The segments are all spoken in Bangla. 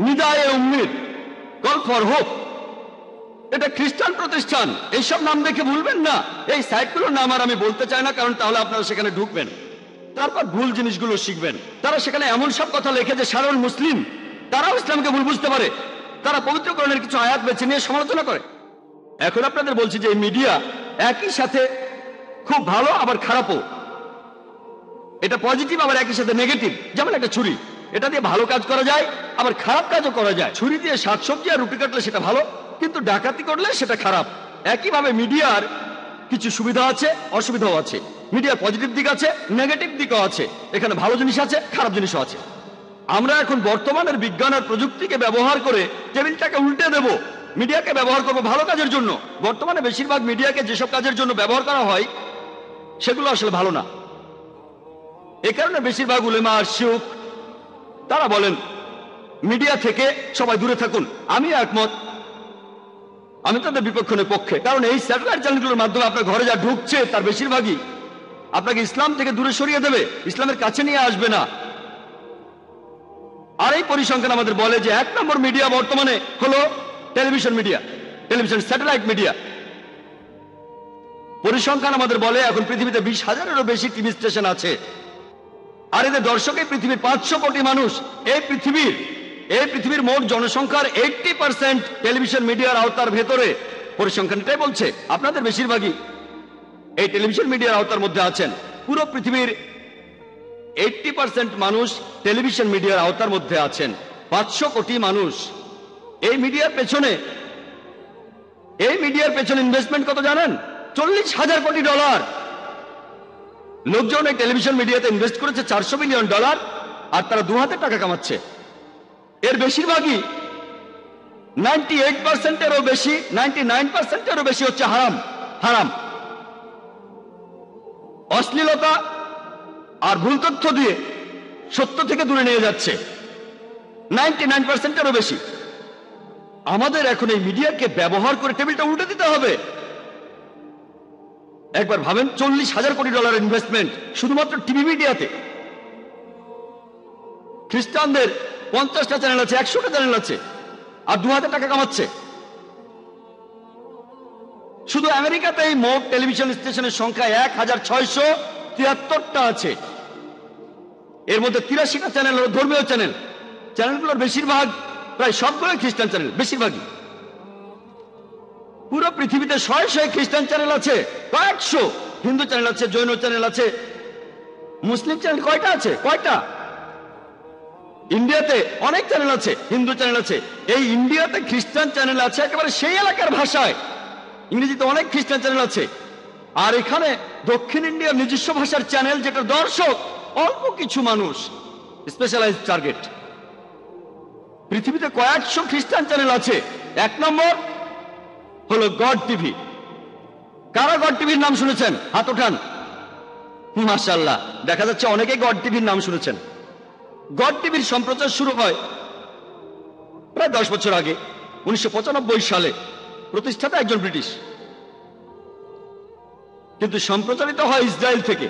নিদায়ে উম্মিদ, কল ফর হোপ, এটা খ্রিস্টান প্রতিষ্ঠান। এইসব নাম দেখে ভুলবেন না। এই সাইটগুলোর নাম আর আমি বলতে চাই না, কারণ তাহলে আপনারা সেখানে ঢুকবেন, তারপর ভুল জিনিসগুলো শিখবেন। তারা সেখানে এমন সব কথা লেখে যে সাধারণ মুসলিম তারাও ইসলামকে ভুল বুঝতে পারে। তারা পবিত্র কোরআনের কিছু আয়াত বেছে নিয়ে সমালোচনা করে। এখন আপনাদের বলছি যে এই মিডিয়া একই সাথে খুব ভালো আবার খারাপও। এটা পজিটিভ আবার একই সাথে নেগেটিভ। যেমন একটা ছুরি, এটা দিয়ে ভালো কাজ করা যায় আবার খারাপ কাজও করা যায়। ছুরি দিয়ে শাকসবজি আর রুটি কাটলে সেটা ভালো, কিন্তু ডাকাতি করলে সেটা খারাপ। একইভাবে মিডিয়ার কিছু সুবিধা আছে, অসুবিধাও আছে। মিডিয়ার পজিটিভ দিক আছে, নেগেটিভ দিকও আছে। এখানে ভালো জিনিস আছে, খারাপ জিনিসও আছে। আমরা এখন বর্তমানের বিজ্ঞান আর প্রযুক্তিকে ব্যবহার করে টেবিলটাকে উল্টে দেব। মিডিয়াকে ব্যবহার করব ভালো কাজের জন্য। বর্তমানে বেশিরভাগ মিডিয়াকে যেসব কাজের জন্য ব্যবহার করা হয় সেগুলো আসলে ভালো না। এ কারণে বেশিরভাগ উলেমা আর শিখ তারা বলেন মিডিয়া থেকে সবাই দূরে থাকুন। আমি একমত, আমি তাদের বিপক্ষে পক্ষে। কারণ এই স্যাটেলাইট চ্যানেলগুলোর মাধ্যমে আপনার ঘরে যা ঢুকছে তার বেশিরভাগই আপনাকে ইসলাম থেকে দূরে সরিয়ে দেবে, ইসলামের কাছে নিয়ে আসবে না। আর এই পরিসংখ্যান আমাদের বলে যে 1 নম্বর মিডিয়া বর্তমানে হলো television media, television satellite media. পরিসংখ্যান আমাদের বলে এখন পৃথিবীতে 20,000-এরও বেশি টিভি স্টেশন আছে। আর এদের দর্শক এই পৃথিবীর 500 কোটি মানুষ। এই পৃথিবীর মোট জনসংখ্যার 80% টেলিভিশন মিডিয়ার আওতার ভেতরে। পরিসংখ্যান এটাই বলছে। আপনাদের বেশিরভাগই এই টেলিভিশন মিডিয়ার আওতার মধ্যে আছেন। পুরো পৃথিবীর 80% মানুষ টেলিভিশন মিডিয়ার আওতার মধ্যে আছেন। 500 কোটি মানুষ। এই মিডিয়ার পেছনে ইনভেস্টমেন্ট কত জানেন? $40,000 কোটি। লোকজন এই টেলিভিশন মিডিয়াতে ইনভেস্ট করেছে $400 বিলিয়ন, আর তারা 2 হাতে টাকা কামাচ্ছে। এর বেশিরভাগই 98%-এরও বেশি, 99%-এরও বেশি হচ্ছে হারাম। অশ্লীলতা আর ভুল তথ্য দিয়ে সত্য থেকে দূরে নিয়ে যাচ্ছে 99%-এরও বেশি। আমাদের এখন এই মিডিয়াকে ব্যবহার করে টেবিলটা উল্টে দিতে হবে। একবার ভাবেন, $40,000 কোটি ইনভেস্টমেন্ট শুধুমাত্র টিভি মিডিয়াতে। খ্রিস্টানদের 50টা চ্যানেল আছে, 100টা চ্যানেল আছে, আর 2 হাতে টাকা কামাচ্ছে। শুধু আমেরিকাতেই মোট টেলিভিশন স্টেশনের সংখ্যা 1,673টা আছে। এর মধ্যে 83টা চ্যানেল হলো ধর্মীয় চ্যানেল। চ্যানেলগুলোর বেশিরভাগ, প্রায় সবগুলোই খ্রিস্টান চ্যানেল, বেশিরভাগই। পুরো পৃথিবীতে 100 খ্রিস্টান চ্যানেল আছে, কয়েকশো হিন্দু চ্যানেল আছে, জৈন চ্যানেল আছে। মুসলিম চ্যানেল কয়টা আছে? কয়টা? ইন্ডিয়াতে অনেক চ্যানেল আছে, হিন্দু চ্যানেল আছে। এই ইন্ডিয়াতে খ্রিস্টান চ্যানেল আছে একেবারে সেই এলাকার ভাষায়। ইংরেজিতে অনেক খ্রিস্টান চ্যানেল আছে। আর এখানে দক্ষিণ ইন্ডিয়ার নিজস্ব ভাষার চ্যানেল, যেটা দর্শক অল্প কিছু মানুষ, স্পেশালাইজড টার্গেট। পৃথিবীতে কয়েকশো খ্রিস্টান চ্যানেল আছে। 1 নম্বর হলো গড টিভি। কারা গড টিভির নাম শুনেছেন? হাত ওঠান। মাশাআল্লাহ, দেখা যাচ্ছে অনেকে গড টিভির নাম শুনেছেন। গড টিভির সম্প্রচার শুরু হয় প্রায় 10 বছর আগে, 1995 সালে। প্রতিষ্ঠাতা একজন ব্রিটিশ, কিন্তু সম্প্রচারিত হয় ইসরায়েল থেকে।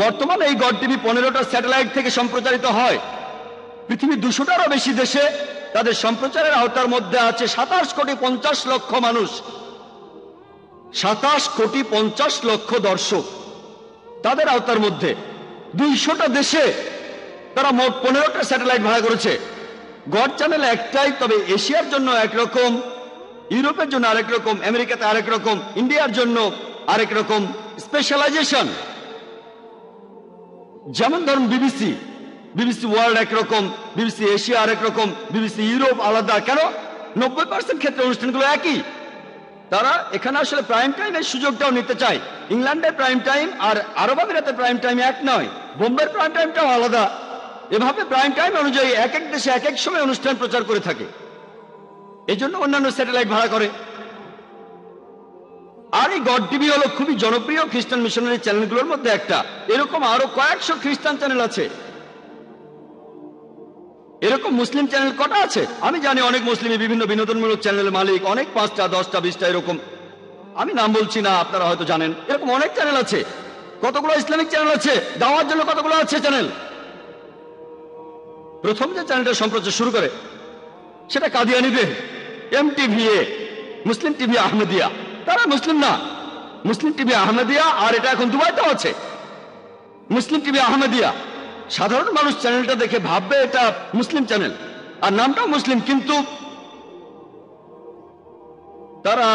বর্তমানে এই গড টিভি 15টা স্যাটেলাইট থেকে সম্প্রচারিত হয়। পৃথিবীর 200টারও বেশি দেশে তাদের সম্প্রচারের আওতার মধ্যে আছে 27,50,00,000 মানুষ, 27,50,00,000 দর্শক তাদের আওতার মধ্যে। 200টা দেশে তারা মোট 15টা স্যাটেলাইট ভাড়া করেছে। গড চ্যানেল একটাই, তবে এশিয়ার জন্য একরকম, ইউরোপের জন্য আরেক রকম, আমেরিকাতে আরেক রকম, ইন্ডিয়ার জন্য আরেক রকম স্পেশালাইজেশন। যেমন ধরুন বিবিসি ওয়ার্ল্ড একরকম, বিবিসি এশিয়া আরেক রকম, বিবিসি ইউরোপ আলাদা। কেন? 90% ক্ষেত্রে অনুষ্ঠানগুলো একই। তারা এখানে আসলে প্রাইম টাইমের সুযোগটাও নিতে চায়। ইংল্যান্ডের প্রাইম টাইম আর আরব আমিরাতের প্রাইম টাইম এক নয়, বোম্বের প্রাইম টাইমটাও আলাদা। এভাবে প্রাইম টাইম অনুযায়ী এক এক দেশে এক এক সময় অনুষ্ঠান প্রচার করে থাকে। এই জন্য অন্যান্য স্যাটেলাইট ভাড়া করে। আর এই গড টিভি হলো খুবই জনপ্রিয় খ্রিস্টান মিশনারি চ্যানেলগুলোর মধ্যে একটা। এরকম আরো কয়েকশো খ্রিস্টান চ্যানেল আছে। এরকম মুসলিম চ্যানেল কটা আছে? আমি জানি অনেক মুসলিমই বিভিন্ন বিনোদনমূলক চ্যানেলের মালিক, অনেক 5টা 10টা 20টা এরকম। আমি নাম বলছি না, আপনারা হয়তো জানেন। এরকম অনেক চ্যানেল আছে। কতগুলো ইসলামিক চ্যানেল আছে, দাওয়ার জন্য কতগুলো আছে চ্যানেল। প্রথম যে চ্যানেলটা সম্প্রচার শুরু করে সেটা কাদিয়ানিদের MTVA, মুসলিম টিভি আহমেদিয়া। তারা মুসলিম না, মুসলিম টিভি আহমেদিয়া, আর এটা এখন দুবাইতেও আছে, মুসলিম টিভি আহমেদিয়া। সাধারণ মানুষ চ্যানেলটা দেখে ভাববে এটা মুসলিম চ্যানেল, আর নামটাও মুসলিম, কিন্তু তারা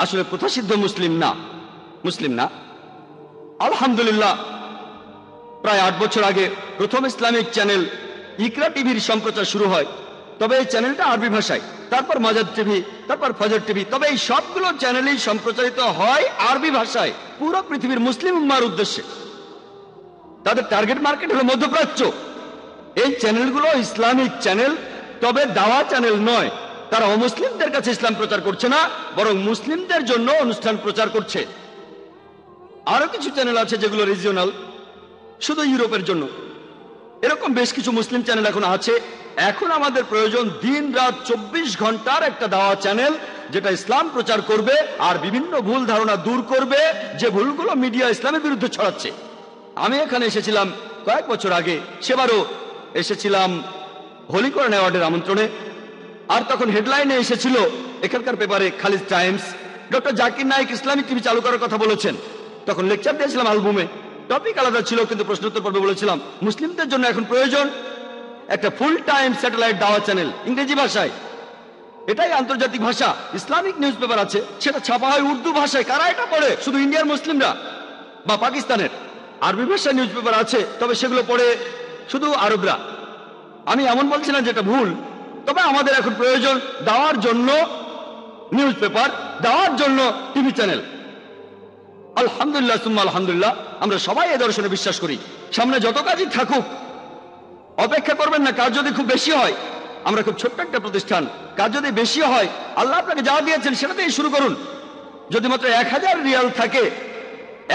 আসলে প্রথাসিদ্ধ মুসলিম না, মুসলিম না। আলহামদুলিল্লাহ, প্রায় 8 বছর আগে প্রথম ইসলামিক চ্যানেল ইকরা টিভির সম্প্রচার শুরু হয়। তবে এই চ্যানেলটা আরবি ভাষায়, তারপর মাজার টিভি, তারপর ফজর টিভি। তবে এই সবগুলো চ্যানেলই সম্প্রচারিত হয় আরবি ভাষায়, পুরো পৃথিবীর মুসলিম উম্মার উদ্দেশ্যে। তাদের টার্গেট মার্কেট হলো মধ্যপ্রাচ্য। এই চ্যানেলগুলো ইসলামিক চ্যানেল, তবে দাওয়া চ্যানেল নয়। তারা অমুসলিমদের কাছে ইসলাম প্রচার করছে না, বরং মুসলিমদের জন্য অনুষ্ঠান প্রচার করছে। আরো কিছু চ্যানেল আছে যেগুলো রিজিওনাল, শুধু ইউরোপের জন্য। এরকম বেশ কিছু মুসলিম চ্যানেল এখন আছে। এখন আমাদের প্রয়োজন দিন রাত 24 ঘন্টার একটা দাওয়া চ্যানেল, যেটা ইসলাম প্রচার করবে আর বিভিন্ন ভুল ধারণা দূর করবে, যে ভুলগুলো মিডিয়া ইসলামের বিরুদ্ধে ছড়াচ্ছে। আমি এখানে এসেছিলাম কয়েক বছর আগে, সেবারও এসেছিলাম হোলি কোরআন অ্যাওয়ার্ডের আমন্ত্রণে। আর তখন হেডলাইনে এসেছিল এখানকার পেপারে, Khaleej Times, doctor Zakir Naik Islamic TV চালু করার কথা বলেছেন। তখন লেকচার দিয়েছিলাম অ্যালবামে, টপিক আলাদা ছিল, কিন্তু প্রশ্নোত্তর পর্বে বলেছিলাম মুসলিমদের জন্য এখন প্রয়োজন একটা ফুল টাইম স্যাটেলাইট দাওয়া চ্যানেল ইংরেজি ভাষায়। এটাই আন্তর্জাতিক ভাষা। ইসলামিক নিউজ পেপার আছে, সেটা ছাপা হয় উর্দু ভাষায়। কারা এটা পড়ে? শুধু ইন্ডিয়ার মুসলিমরা বা পাকিস্তানের। আরবি ভাষায় নিউজ পেপার আছে, তবে সেগুলো পড়ে শুধু আরবরা। আমি এমন বলছি না যেটা ভুল, তবে আমাদের এখন প্রয়োজন দাওয়ার জন্য নিউজ পেপার, দাওয়ার জন্য টিভি চ্যানেল। আলহামদুলিল্লাহ সুম্মা আলহামদুলিল্লাহ, আমরা সবাই এ দর্শনে বিশ্বাস করি। সামনে যত কাজই থাকুক, অপেক্ষা করবেন না। কাজ যদি খুব বেশি হয়, আমরা খুব ছোট্ট একটা প্রতিষ্ঠান, কাজ যদি বেশি হয়, আল্লাহ আপনাকে যা দিয়েছেন সেটা দিয়েই শুরু করুন। যদি মাত্র 1000 রিয়াল থাকে,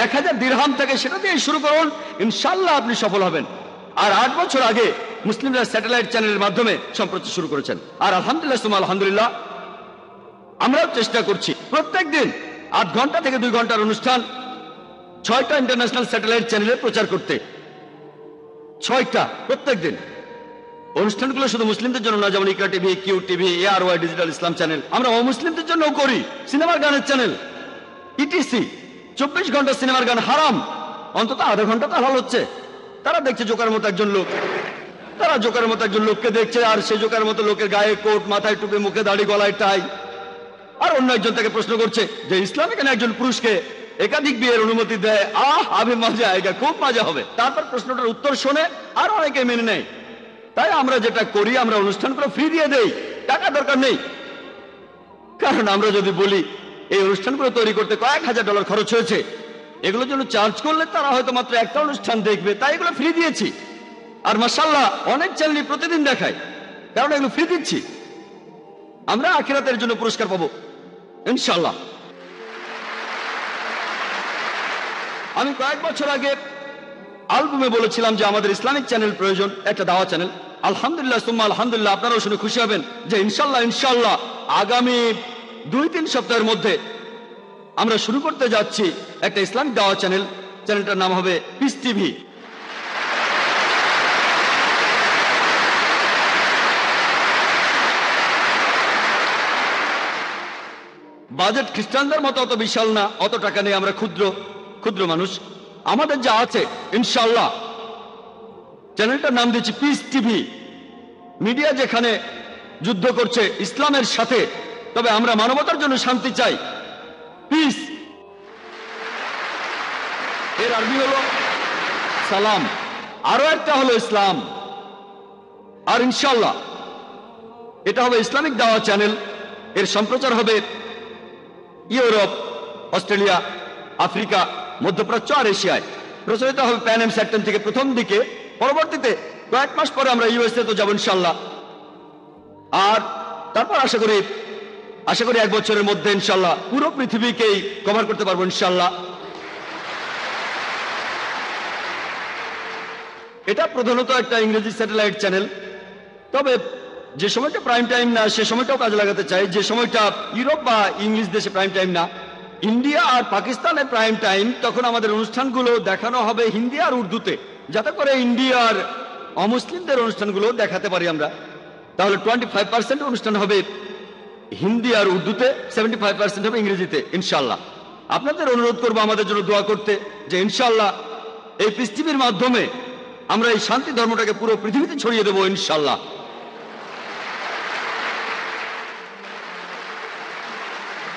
1000 দিরহাম থাকে, সেটা দিয়েই শুরু করুন, ইনশাল্লাহ আপনি সফল হবেন। আর 8 বছর আগে মুসলিমরা স্যাটেলাইট চ্যানেলের মাধ্যমে সম্প্রচার শুরু করেছেন। আর আলহামদুলিল্লাহ সুম্মা আলহামদুলিল্লাহ, আমরাও চেষ্টা করছি প্রত্যেক দিন 8 ঘন্টা থেকে 2 ঘন্টার অনুষ্ঠান 6টা ইন্টারন্যাশনাল স্যাটেলাইট চ্যানেলে প্রচার করতে। 6টা প্রত্যেক দিন। অনুষ্ঠানগুলো শুধু মুসলিমদের জন্য না, যেমন Iqra TV, Q TV, ARY digital Islam channel. আমরা অমুসলিমদের জন্যও করি সিনেমার গানের চ্যানেল ETC। 24 ঘন্টা সিনেমার গান হারাম, অন্তত আধা ঘন্টা তো হালাল হচ্ছে। তারা দেখছে জোকার মতো একজন লোক, তারা জোকারের মতো একজন লোককে দেখছে, আর সেই জোকার মতো লোকের গায়ে কোট, মাথায় টুপি, মুখে দাড়ি, গলায় টাই। আর অন্য একজন তাকে প্রশ্ন করছে যে ইসলামে কেন একজন পুরুষকে একাধিক বিয়ের অনুমতি দেয়? আবে মজা আয়েগা, খুব মজা হবে। তারপর প্রশ্নটার উত্তর শোনে আর অনেকে মেনে নেয়। তাই আমরা যেটা করি, আমরা অনুষ্ঠানগুলো ফ্রি দিয়ে দেই, টাকা দরকার নেই। কারণ আমরা যদি বলি এই অনুষ্ঠানগুলো তৈরি করতে কয়েক হাজার ডলার খরচ হয়েছে, এগুলোর জন্য চার্জ করলে তারা হয়তো মাত্র একটা অনুষ্ঠান দেখবে, তাই এগুলো ফ্রি দিয়েছি। আর মাশাআল্লাহ অনেক চ্যানেলই প্রতিদিন দেখায়, কারণ এগুলো ফ্রি দিচ্ছি। আমরা আখিরাতের জন্য পুরস্কার পাবো ইনশাআল্লাহ। আমি কয়েক বছর আগে অ্যালবামে বলেছিলাম যে আমাদের ইসলামিক চ্যানেল প্রয়োজন, একটা দাওয়া চ্যানেল। আলহামদুলিল্লাহ সুম্মা আলহামদুলিল্লাহ, আপনারাও শুনে খুশি হবেন যে ইনশাআল্লাহ আগামী 2-3 সপ্তাহের মধ্যে আমরা শুরু করতে যাচ্ছি একটা ইসলামিক দাওয়া চ্যানেল। চ্যানেলটার নাম হবে পিস টিভি। বাজেট খ্রিস্টানদের মতো অত বিশাল না, অত টাকা নেই, আমরা ক্ষুদ্র ক্ষুদ্র মানুষ। আমাদের যা আছে ইনশাআল্লাহ, চ্যানেলটার নাম দিয়েছি পিস টিভি। মিডিয়া যেখানে যুদ্ধ করছে ইসলামের সাথে, তবে আমরা মানবতার জন্য শান্তি চাই। পিস এর আরবি হলো সালাম, আরো একটা হলো ইসলাম। আর ইনশাআল্লাহ এটা হবে ইসলামিক দাওয়া চ্যানেল। এর সম্প্রচার হবে ইউরোপ, অস্ট্রেলিয়া, আফ্রিকা, মধ্যপ্রাচ্য আর এশিয়ায়। প্রচারিত হবে প্যান এম স্যাট 10 থেকে প্রথম দিকে। পরবর্তীতে কয়েক মাস পরে আমরা USA তো যাবো ইনশাআল্লাহ। আর তারপর আশা করি 1 বছরের মধ্যে ইনশাআল্লাহ পুরো পৃথিবীকেই কভার করতে পারবো ইনশাআল্লাহ। এটা প্রধানত একটা ইংরেজি স্যাটেলাইট চ্যানেল, তবে যে সময়টা প্রাইম টাইম না সে সময়টাও কাজে লাগাতে চাই। যে সময়টা ইউরোপ বা ইংলিশ দেশে প্রাইম টাইম না, ইন্ডিয়া আর পাকিস্তানে প্রাইম টাইম, তখন আমাদের অনুষ্ঠানগুলো দেখানো হবে হিন্দি আর উর্দুতে, যাতে করে ইন্ডিয়ার অমুসলিমদের অনুষ্ঠানগুলো দেখাতে পারি আমরা। তাহলে 25% অনুষ্ঠান হবে হিন্দি আর উর্দুতে, 75% হবে ইংরেজিতে ইনশাল্লাহ। আপনাদের অনুরোধ করবো আমাদের জন্য দোয়া করতে, যে ইনশাল্লাহ এই পিস টিভির মাধ্যমে আমরা এই শান্তি ধর্মটাকে পুরো পৃথিবীতে ছড়িয়ে দেবো ইনশাল্লাহ।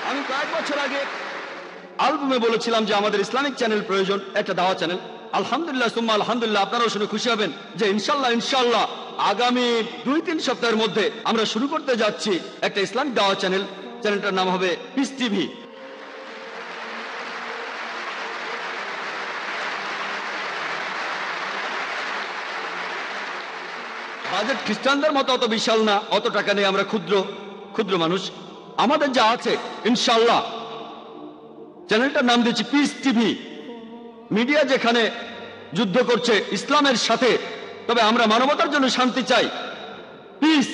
আমি কয়েক বছর আগে অ্যালবামে বলেছিলাম যে আমাদের ইসলামিক চ্যানেল প্রয়োজন, একটা দাওয়া চ্যানেল। আলহামদুলিল্লাহ সুম্মা আলহামদুলিল্লাহ, আপনারাও শুনে খুশি হবেন যে ইনশাল্লাহ আগামী 2-3 সপ্তাহের মধ্যে আমরা শুরু করতে যাচ্ছি একটা ইসলামিক দাওয়া চ্যানেল। চ্যানেলটার নাম হবে পিস টিভি। বাজেট খ্রিস্টানদের মতো অত বিশাল না, অত টাকা নেই, আমরা ক্ষুদ্র মানুষ। আমাদের যা আছে ইনশাল্লাহ, চ্যানেলটার নাম দিয়েছি পিস টিভি। মিডিয়া যেখানে যুদ্ধ করছে ইসলামের সাথে, তবে আমরা মানবতার জন্য শান্তি চাই। পিস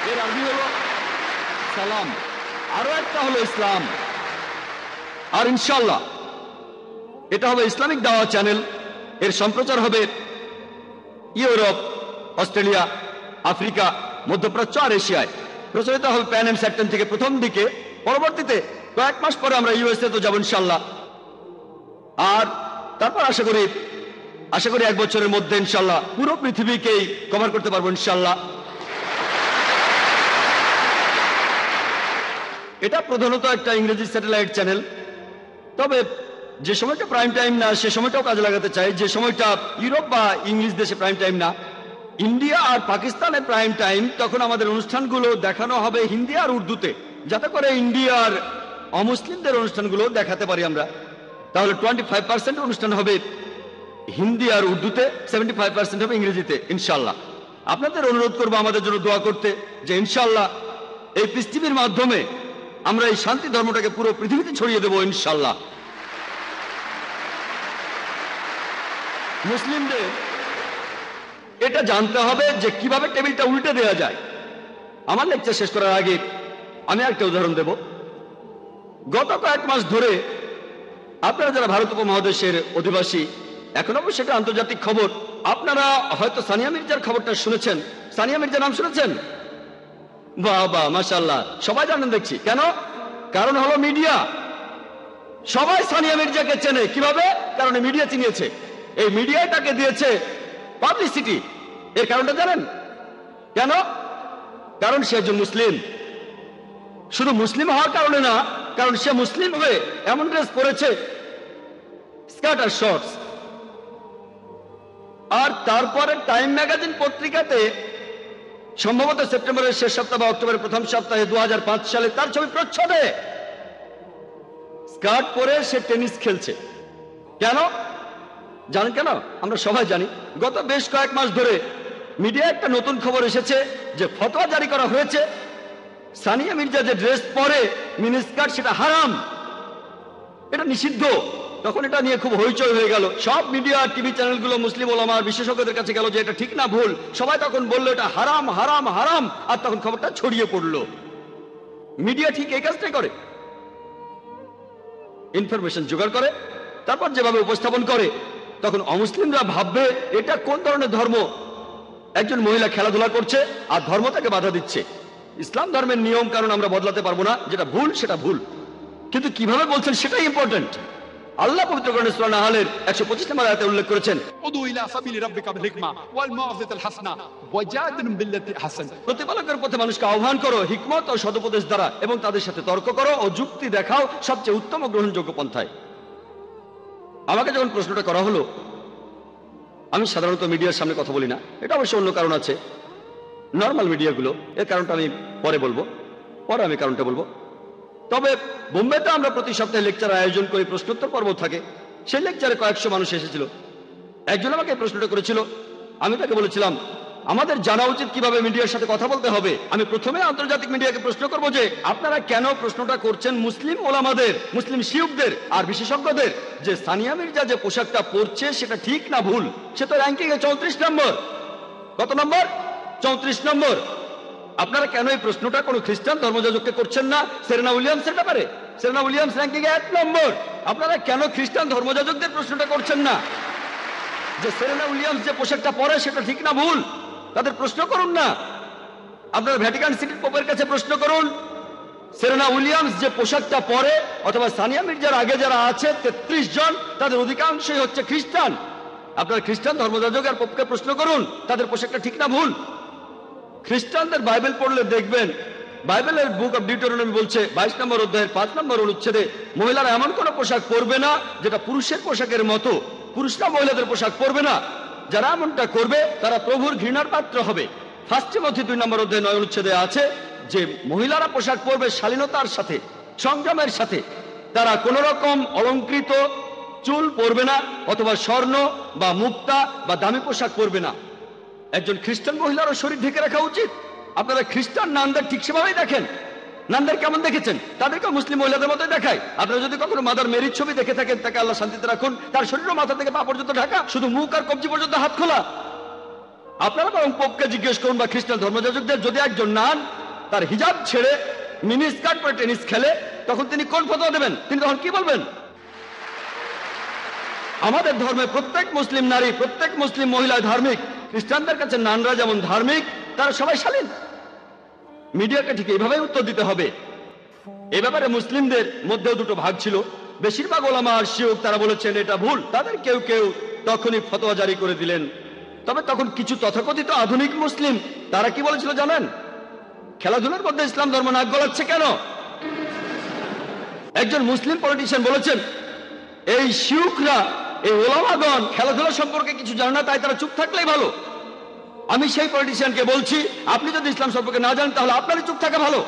এর আরবি হলো সালাম, আরো একটা হলো ইসলাম। আর ইনশাল্লাহ এটা হবে ইসলামিক দাওয়া চ্যানেল। এর সম্প্রচার হবে ইউরোপ, অস্ট্রেলিয়া, আফ্রিকা, মধ্যপ্রাচ্য আর এশিয়ায়। প্রচারিত হবে প্যান এম স্যাটেন থেকে প্রথম দিকে, পরবর্তীতে কয়েক মাস পরে আমরা ইউএসএ তো যাবো ইনশাল্লাহ। আর তারপর আশা করি 1 বছরের মধ্যে ইনশাল্লাহ পুরো পৃথিবীকেই কভার করতে পারবো ইনশাল্লাহ। এটা প্রধানত একটা ইংরেজি স্যাটেলাইট চ্যানেল, তবে যে সময়টা প্রাইম টাইম না সে সময়টাও কাজে লাগাতে চাই। যে সময়টা ইউরোপ বা ইংলিশ দেশে প্রাইম টাইম না, ইন্ডিয়া আর পাকিস্তানে প্রাইম টাইম, তখন আমাদের অনুষ্ঠানগুলো দেখানো হবে হিন্দি আর উর্দুতে, যাতে করে ইন্ডিয়ার অমুসলিমদের অনুষ্ঠানগুলো দেখাতে পারি আমরা। তাহলে 25% অনুষ্ঠান হবে হিন্দি আর উর্দুতে, 75% হবে ইংরেজিতে ইনশাল্লাহ। আপনাদের অনুরোধ করবো আমাদের জন্য দোয়া করতে, যে ইনশাল্লাহ এই পিস টিভির মাধ্যমে আমরা এই শান্তি ধর্মটাকে পুরো পৃথিবীতে ছড়িয়ে দেবো ইনশাল্লাহ। মুসলিমদের এটা জানতে হবে যে কিভাবে টেবিলটা উল্টে দেওয়া যায়। আমার লেকচার শেষ করার আগে আমি একটা উদাহরণ দেব। গত কয়েক মাস ধরে আপনারা যারা ভারত উপমহাদেশের অধিবাসী, এখন অবশ্য সেটা আন্তর্জাতিক খবর, আপনারা হয়তো সানিয়া মির্জার খবরটা শুনেছেন। সানিয়া মির্জা নাম শুনেছেন? বাহ বাহ, মাশাআল্লাহ, সবাই জানেন দেখছি। কেন? কারণ হলো মিডিয়া। সবাই সানিয়া মির্জাকে চেনে। কিভাবে? কারণ মিডিয়া চিনিয়েছে। এই মিডিয়ায় তাকে দিয়েছে পাবলিসিটি। এর কারণটা জানেন কেন? কারণ সে একজন মুসলিম। শুধু মুসলিম হওয়ার কারণে না, কারণ সে মুসলিম হয়ে এমন ড্রেস পরেছে, স্কার্ট আর শর্টস। আর তারপরে টাইম ম্যাগাজিন পত্রিকাতে সম্ভবত সেপ্টেম্বরের শেষ সপ্তাহ বা অক্টোবরের প্রথম সপ্তাহে 2005 সালে তার ছবি প্রচ্ছদে। স্কার্ট পরে সে টেনিস খেলছে। কেন জানেন? কেন? আমরা সবাই জানি। গত বেশ কয়েক মাস ধরে মিডিয়া একটা নতুন খবর এসেছে যে ফতোয়া জারি করা হয়েছে, সানিয়া মির্জা যে ড্রেস পরে মিনি স্কার্ট, সেটা হারাম, এটা নিষিদ্ধ। তখন এটা নিয়ে খুব হইচই হয়ে গেল। সব মিডিয়া, টিভি চ্যানেলগুলো মুসলিম ওলামা বিশেষজ্ঞদের কাছে গেল যে এটা ঠিক না, ভুল। সবাই তখন বললো এটা হারাম হারাম হারাম, আর তখন খবরটা ছড়িয়ে পড়লো। মিডিয়া ঠিক এই কাজটাই করে, ইনফরমেশন জোগাড় করে, তারপর যেভাবে উপস্থাপন করে, তখন অমুসলিমরা ভাববে এটা কোন ধরনের ধর্ম। একজন মহিলা খেলাধুলা করছে আর ধর্ম তাকে বাধা দিচ্ছে। ইসলাম ধর্মের নিয়ম কারণ আমরা বদলাতে পারবো না, যেটা ভুল সেটা ভুল, কিন্তু কিভাবে বলছেন সেটাই ইম্পর্টেন্ট। আল্লাহ পবিত্র কোরআনে সূরা নাহলের 125 নম্বর আয়াতে উল্লেখ করেছেন, প্রতিপালকের পথে মানুষকে আহ্বান করো হিকমত ও সদুপদেশ দ্বারা, এবং তাদের সাথে তর্ক করো ও যুক্তি দেখাও সবচেয়ে উত্তম ও গ্রহণযোগ্য পন্থায়। আমাকে যখন প্রশ্নটা করা হলো, আমি সাধারণত মিডিয়ার সামনে কথা বলি না। এটা অবশ্য অন্য কারণ আছে, নর্মাল মিডিয়াগুলো। এর কারণটা আমি পরে আমি কারণটা বলবো। তবে বোম্বেতে আমরা প্রতি সপ্তাহে লেকচার আয়োজন করি, প্রশ্নোত্তর পর্ব থাকে। সেই লেকচারে কয়েকশো মানুষ এসেছিল। একজন আমাকে প্রশ্নটা করেছিল, আমি তাকে বলেছিলাম আমাদের জানা উচিত কিভাবে মিডিয়ার সাথে কথা বলতে হবে। আমি প্রথমে আন্তর্জাতিক মিডিয়াকে প্রশ্ন করবো যে আপনারা কেন প্রশ্নটা করছেন মুসলিম ওলামাদের, মুসলিম শিয়ুখদের আর বিশেষজ্ঞদের, যে সানিয়া মির্জা যে পোশাকটা পরছে সেটা ঠিক না ভুল। সে তো র্যাঙ্কিং এ 34 নম্বর। কত নম্বর? 34 নম্বর। আপনারা কেন এই প্রশ্নটা কোনো খ্রিস্টান ধর্মযাজককে করছেন না সেরেনা উইলিয়ামসের ব্যাপারে? সেরেনা উইলিয়ামস র্যাঙ্কিং এ 1 নম্বর। আপনারা কেন খ্রিস্টান ধর্মযাজকদের প্রশ্নটা করছেন না যে সেরেনা উইলিয়ামস যে পোশাকটা পরে সেটা ঠিক না ভুল? তাদের প্রশ্ন করুন না। আপনার ভ্যাটিকান সিটির পোপের কাছে প্রশ্ন করুন, সেরেনা উইলিয়ামস যে পোশাকটা পরে, অথবা সানিয়া মির্জার আগে যারা আছে 33 জন, তাদের অধিকাংশই হচ্ছে খ্রিস্টান। আপনার খ্রিস্টান ধর্মযাজক আর পোপকে প্রশ্ন করুন তাদের পোশাকটা ঠিক না ভুল। খ্রিস্টানদের বাইবেল পড়লে দেখবেন, বাইবেলের বুক অফ ডিউটেরোনমি বলছে 22 নম্বর অধ্যায়ের 5 নম্বর অনুচ্ছেদে মহিলারা এমন কোন পোশাক পরবে না যেটা পুরুষের পোশাকের মতো, পুরুষরা মহিলাদের পোশাক পরবে না। যারা এমনটা করবে তারা প্রভুর ঘৃণার পাত্র হবে। 1 তিমথি 2 নম্বর অধ্যায় 9 অনুচ্ছেদে আছে যে মহিলারা পোশাক পরবে শালীনতার সাথে, সংযমের সাথে। তারা কোন রকম অলংকৃত চুল পরবে না, অথবা স্বর্ণ বা মুক্তা বা দামি পোশাক পরবে না। একজন খ্রিস্টান মহিলারও শরীর ঢেকে রাখা উচিত। আপনারা খ্রিস্টান নানদের ঠিক সেভাবেই দেখেন। নানদের কেমন দেখেছেন? তাদেরকে মুসলিম মহিলাদের মতোই দেখায়। আপনারা যদি কখনো মাদার মেরির ছবি দেখে থাকেন, তাকে আল্লাহ শান্তিতে রাখুন, তার শরীরও মাথা থেকে পা পর্যন্ত ঢাকা, শুধু মুখ আর কবজি পর্যন্ত হাত খোলা। আপনারা বরং পোপকে জিজ্ঞেস করুন বা খ্রিস্টান ধর্মযাজকদের, যদি একজন নান তার হিজাব ছেড়ে মিনি স্কার্ট পরে টেনিস খেলে, তখন তিনি কোন ফতোয়া দেবেন? তিনি তখন কি বলবেন? আমাদের ধর্মে প্রত্যেক মুসলিম নারী, প্রত্যেক মুসলিম মহিলা ধার্মিক। খ্রিস্টানদের কাছে নানরা যেমন ধার্মিক, তারা সবাই শালীন। মিডিয়াকে ঠিক এইভাবেই উত্তর দিতে হবে। এ ব্যাপারে মুসলিমদের মধ্যেও দুটো ভাগ ছিল। বেশিরভাগ ওলামা আর শিয়খ তারা বলেছেন এটা ভুল। তাদের কেউ কেউ তখনই ফতোয়া জারি করে দিলেন। তবে তখন কিছু তথাকথিত আধুনিক মুসলিম তারা কি বলেছিল জানেন? খেলাধুলার মধ্যে ইসলাম ধর্ম নাক গলাচ্ছে কেন? একজন মুসলিম পলিটিশিয়ান বলেছেন এই শিয়খরা, এই ওলামাগণ খেলাধুলা সম্পর্কে কিছু জানে না, তাই তারা চুপ থাকলেই ভালো। আমি সেই পলিটিশিয়ানকে বলছি, আপনি যদি ইসলাম সম্পর্কে না জানেন তাহলে আপনারই চুপ থাকা ভালো।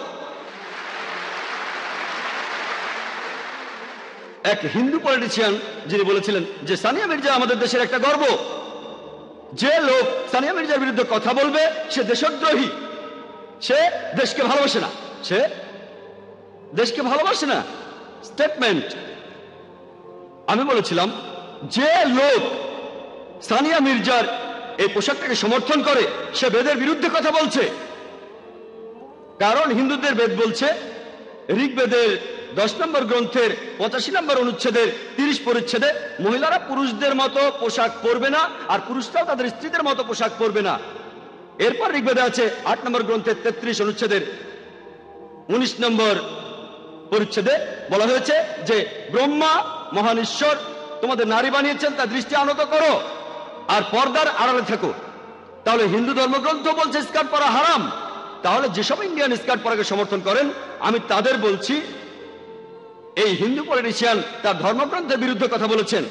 এক হিন্দু পলিটিশিয়ান যিনি বলেছিলেন যে সানিয়া মির্জা আমাদের দেশের একটা গর্ব। যে লোক সানিয়া মির্জার বিরুদ্ধে কথা বলবে সে দেশদ্রোহী, সে দেশকে ভালোবাসে না, সে দেশকে ভালোবাসে না। স্টেটমেন্ট। আমি বলেছিলাম যে লোক সানিয়া মির্জার এই পোশাকটাকে সমর্থন করে সে বেদের বিরুদ্ধে কথা বলছে। কারণ হিন্দুদের বেদ বলছে, ঋগ্বেদের 10 নম্বর গ্রন্থের 85 নম্বর অনুচ্ছেদের 30 পরিচ্ছেদে মহিলারা পুরুষদের মতো পোশাক পরবে না, আর পুরুষরাও তাদের স্ত্রীদের মতো পোশাক পরবে না। এরপর ঋগ্বেদে আছে 8 নম্বর গ্রন্থের 33 অনুচ্ছেদের 19 নম্বর পরিচ্ছেদে বলা হয়েছে যে ব্রহ্মা মহান ঈশ্বর তোমাদের নারী বানিয়েছেন, তার দৃষ্টি আনত করো আর পর্দার আড়ালে থাকো। তাহলে হিন্দু ধর্মগ্রন্থ বলছে স্কার্ট পরা হারাম। তাহলে যেসব ইন্ডিয়ান স্কার্ট পরাকে সমর্থন করেন, আমি তাদের বলছি এই হিন্দু পলিটিশিয়ান তার ধর্মগ্রন্থের বিরুদ্ধে কথা বলেছেন।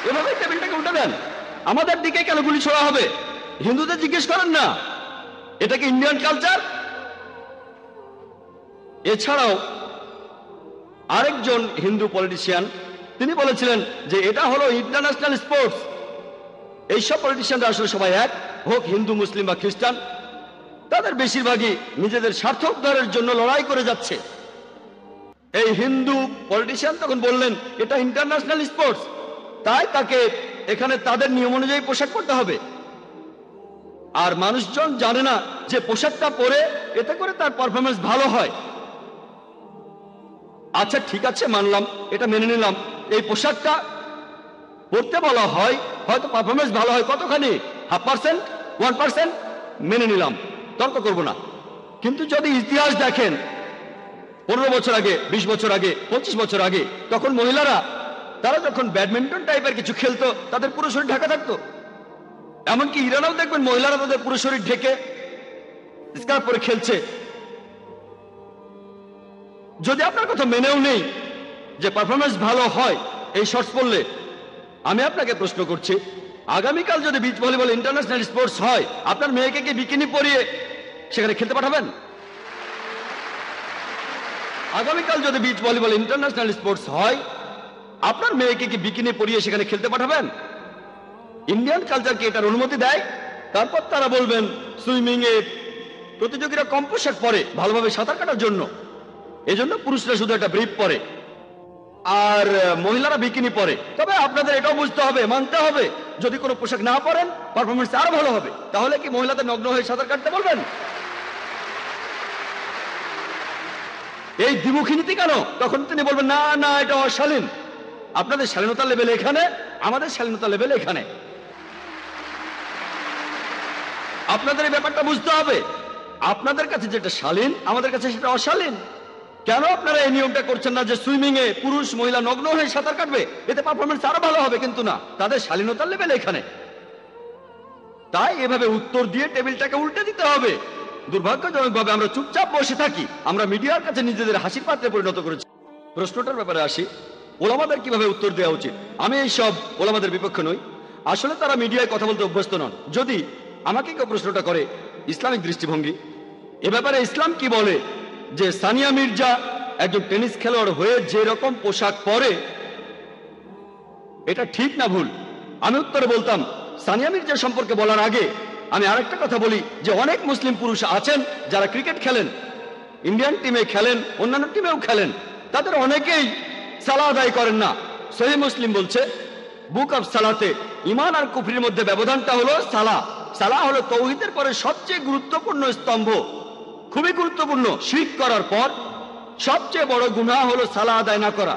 এভাবে টেবিলটাকে উল্টে দেন। আমাদের দিকে কেন গুলি ছোড়া হবে? হিন্দুদের জিজ্ঞেস করেন না এটা কি ইন্ডিয়ান কালচার? এছাড়াও আরেকজন হিন্দু পলিটিশিয়ান তিনি বলেছিলেন যে এটা হলো ইন্টারন্যাশনাল স্পোর্টস। এইসব পলিটিশিয়ানরা আসলে সবাই এক, হোক হিন্দু, মুসলিম বা খ্রিস্টান, তাদের বেশিরভাগই নিজেদের স্বার্থ উদ্ধারের জন্য লড়াই করে যাচ্ছে। এই হিন্দু পলিটিশিয়ান তখন বললেন এটা ইন্টারন্যাশনাল স্পোর্টস, তাই তাকে এখানে তাদের নিয়ম অনুযায়ী পোশাক পরতে হবে। আর মানুষজন জানে না যে পোশাকটা পরে এতে করে তার পারফরমেন্স ভালো হয়। আচ্ছা ঠিক আছে, মানলাম, এটা মেনে নিলাম। এই পোশাকটা পড়তে বলা হয়, হয়তো পারফরমেন্স ভালো হয় কতখানি, 0.5%, 1%, মেনে নিলাম, তর্ক করব না। কিন্তু যদি ইতিহাস দেখেন 15 বছর আগে, 20 বছর আগে, 25 বছর আগে, তখন মহিলারা তারা যখন ব্যাডমিন্টন টাইপের কিছু খেলতো তাদের পুরো শরীর ঢাকা থাকতো। এমনকি ইরানেও দেখবেন মহিলারা তাদের পুরো শরীর ঢেকে স্কার্ট পরে খেলছে। যদি আপনার কথা মেনেও নেই যে পারফরমেন্স ভালো হয় এই শর্টস পরলে, আমি আপনাকে প্রশ্ন করছি, আগামীকাল যদি বিচ ভলিবল ইন্টারন্যাশনাল স্পোর্টস হয়, আপনার মেয়েকে কি বিকিনি পরিয়ে সেখানে খেলতে পাঠাবেন? আগামীকাল যদি বিচ ভলিবল ইন্টারন্যাশনাল স্পোর্টস হয়, আপনার মেয়েকে কি বিকিনি পরিয়ে সেখানে খেলতে পাঠাবেন? ইন্ডিয়ান কালচার কি এটার অনুমতি দেয়? তারপর তারা বলবেন সুইমিং এ প্রতিযোগীরা কম পোশাক পরে ভালোভাবে সাঁতার কাটার জন্য, এজন্য পুরুষরা শুধু একটা ব্রিফ পরে আর মহিলারা বিকিনি পরে। তবে আপনাদের এটাও বুঝতে হবে, মানতে হবে, যদি কোনো পোশাক না পরেন পারফরমেন্স আরো ভালো হবে। তাহলে কি মহিলাদের নগ্ন হয়ে সাঁতার কাটতে বলবেন? এই দ্বিমুখী নীতি কেন? তখন তিনি বলবেন না না, এটা অশালীন। আপনাদের শালীনতার লেভেল এখানে, আমাদের শালীনতার লেভেল এখানে। আপনাদের এই ব্যাপারটা বুঝতে হবে। আপনাদের কাছে যেটা শালীন, আমাদের কাছে সেটা অশালীন। কেন আপনারা এই নিয়মটা করছেন না যে সুইমিং এ পুরুষ মহিলা নগ্ন হয়ে সাঁতার কাটবে, এতে পারফরমেন্স আরো ভালো হবে? কিন্তু না, তাদের শালীনতার লেভেল এখানে। তাই এভাবে উত্তর দিয়ে টেবিলটাকে উল্টে দিতে হবে। দুর্ভাগ্যজনকভাবে আমরা চুপচাপ বসে থাকি, আমরা মিডিয়ার কাছে নিজেদের হাসির পাত্রে পরিণত করেছি। প্রশ্নটার ব্যাপারে আসি, ওলামাদের কিভাবে উত্তর দেওয়া উচিত। আমি এই সব ওলামাদের বিপক্ষে নই, আসলে তারা মিডিয়ায় কথা বলতে অভ্যস্ত নন। যদি আমাকে কেউ প্রশ্নটা করে ইসলামিক দৃষ্টিভঙ্গি এ ব্যাপারে ইসলাম কি বলে যে সানিয়া মির্জা একজন টেনিস খেলোয়াড় হয়ে যে রকম পোশাক পরে এটা ঠিক না ভুল, আমি উত্তরে বলতাম সানিয়া মির্জা সম্পর্কে বলার আগে আমি আরেকটা কথা বলি যে অনেক মুসলিম পুরুষ আছেন যারা ক্রিকেট খেলেন, ইন্ডিয়ান টিমে খেলেন, অন্যান্য টিমেও খেলেন, তাদের অনেকেই সালাহ আদায় করেন না। সহিহ মুসলিম বলছে বুক অফ সালাতে ঈমান আর কুফরির মধ্যে ব্যবধানটা হলো সালাহ। সালাহ হলো তাওহীদের পরে সবচেয়ে গুরুত্বপূর্ণ স্তম্ভ, খুবই গুরুত্বপূর্ণ। শিরক করার পর সবচেয়ে বড় গুনাহ হলো সালাহ আদায় না করা।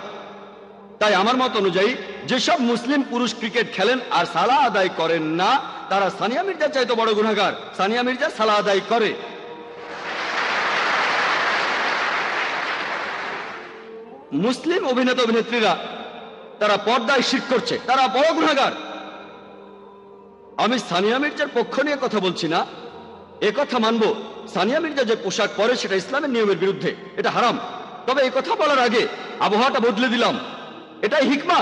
তাই আমার মত অনুযায়ী যেসব মুসলিম পুরুষ ক্রিকেট খেলেন আর সালাহ আদায় করেন না, তারা সানিয়া মির্জা চাইতে বড় গুনাহগার। সানিয়া মির্জা সালাহ আদায় করে। মুসলিম অভিনেতা অভিনেত্রীরা তারা পর্দায় শিরক করছে, তারা বড় গুনাহগার। আমি সানিয়া মির্জার পক্ষ নিয়ে কথা বলছি না, এ কথা মানবো সানিয়া মির্জা যে পোশাক পরে সেটা ইসলামের নিয়মের বিরুদ্ধে, এটা হারাম। তবে এই কথা বলার আগে আবহাওয়াটা বদলে দিলাম, এটাই হিকমা।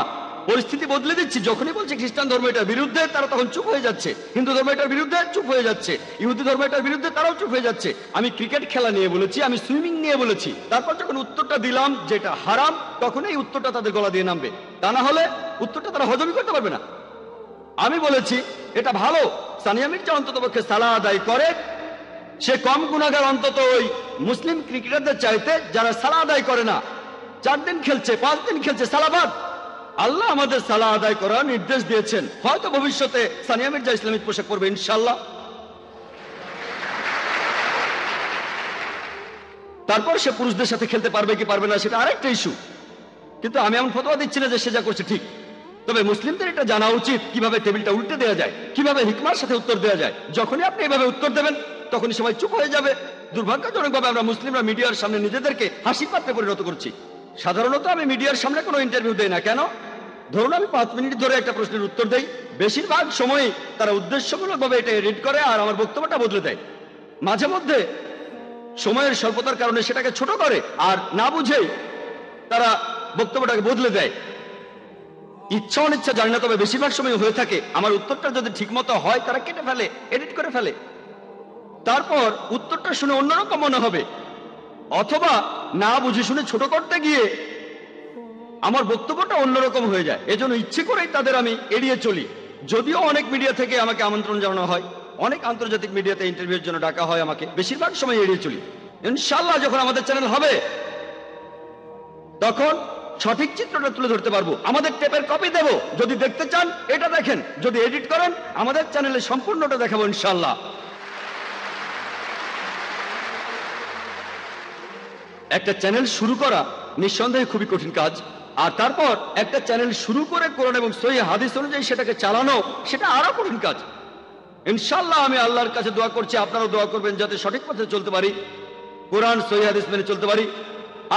পরিস্থিতি বদলে দিচ্ছি। যখনই বলছে খ্রিস্টান ধর্ম এটার বিরুদ্ধে, তারা তখন চুপ হয়ে যাচ্ছে। হিন্দু ধর্ম এটার বিরুদ্ধে, চুপ হয়ে যাচ্ছে। ইহুদি ধর্ম এটার বিরুদ্ধে, তারাও চুপ হয়ে যাচ্ছে। আমি ক্রিকেট খেলা নিয়ে বলেছি, আমি সুইমিং নিয়ে বলেছি। তারপর যখন উত্তরটা দিলাম যেটা হারাম, তখন এই উত্তরটা তাদের গলা দিয়ে নামবে। তা না হলে উত্তরটা তারা হজমই করতে পারবে না। আমি বলেছি এটা ভালো, সানিয়া মির্জা অন্ততপক্ষে সালাহ আদায় করে, সে কম গুনাহগার অন্তত ওই মুসলিম ক্রিকেটারদের চাইতে যারা সালাহ আদায় করে না। 4 দিন খেলছে, 5 দিন খেলছে, সালাবাদ। আল্লাহ আমাদের সালাহ আদায় করার নির্দেশ দিয়েছেন। হয়তো ভবিষ্যতে সানিয়া মির্জা ইসলামিক পোশাক পরবে ইনশাআল্লাহ। তারপর সে পুরুষদের সাথে খেলতে পারবে কি পারবে না সেটা আরেকটা ইস্যু। কিন্তু আমি এমন ফতোয়া দিচ্ছি না যে সে যা করছে ঠিক। তবে মুসলিমদের এটা জানা উচিত কিভাবে টেবিলটা উল্টে দেওয়া যায়, কিভাবে হিকমার সাথে উত্তর দেওয়া যায়। যখনই আপনি এভাবে উত্তর দেবেন তখনই সবাই চুপ হয়ে যাবে। দুর্ভাগ্যজনকভাবে আমরা মুসলিমরা মিডিয়ার সামনে নিজেদেরকে হাসি পাত্রে পরিণত করছি। সাধারণত আমি মিডিয়ার সামনে কোনো ইন্টারভিউ দেই না। কেন? ধরুন আমি 5 মিনিট ধরে একটা প্রশ্নের উত্তর দেই, বেশিরভাগ সময়ই তারা উদ্দেশ্যমূলকভাবে এটা এডিট করে আর আমার বক্তব্যটা বদলে দেয়। মাঝে মধ্যে সময়ের স্বল্পতার কারণে সেটাকে ছোট করে আর না বুঝেই তারা বক্তব্যটাকে বদলে দেয়। ইচ্ছা অনিচ্ছা জানি না, তবে বেশিরভাগ সময় হয়ে থাকে আমার উত্তরটা যদি ঠিকমতো হয় তারা কেটে ফেলে, এডিট করে ফেলে। তারপর উত্তরটা শুনে অন্যরকম মনে হবে, অথবা না বুঝে শুনে ছোট করতে গিয়ে আমার বক্তব্যটা অন্যরকম হয়ে যায়। এজন্য ইচ্ছে করেই তাদের আমি এড়িয়ে চলি। যদিও অনেক মিডিয়া থেকে আমাকে আমন্ত্রণ জানানো হয়, অনেক আন্তর্জাতিক মিডিয়াতে ইন্টারভিউর জন্য ডাকা হয়, আমাকে বেশিরভাগ সময় এড়িয়ে চলি। ইনশাআল্লাহ যখন আমাদের চ্যানেল হবে তখন সঠিক চিত্রটা তুলে ধরতে পারবো। আমাদের টেপের কপি দেব, যদি দেখতে চান এটা দেখেন, যদি এডিট করেন আমাদের চ্যানেলে সম্পূর্ণটা দেখাবো ইনশাআল্লাহ। একটা চ্যানেল শুরু করা নিঃসন্দেহে খুবই কঠিন কাজ, আর তারপর একটা চ্যানেল শুরু করে কোরআন এবং সহিহ হাদিস অনুযায়ী সেটাকে চালানো, সেটা আরো কঠিন কাজ। ইনশাআল্লাহ আমি আল্লাহর কাছে দোয়া করছি, আপনারাও দোয়া করবেন যাতে সঠিক পথে চলতে পারি, কোরআন সহিহ হাদিস মেনে চলতে পারি,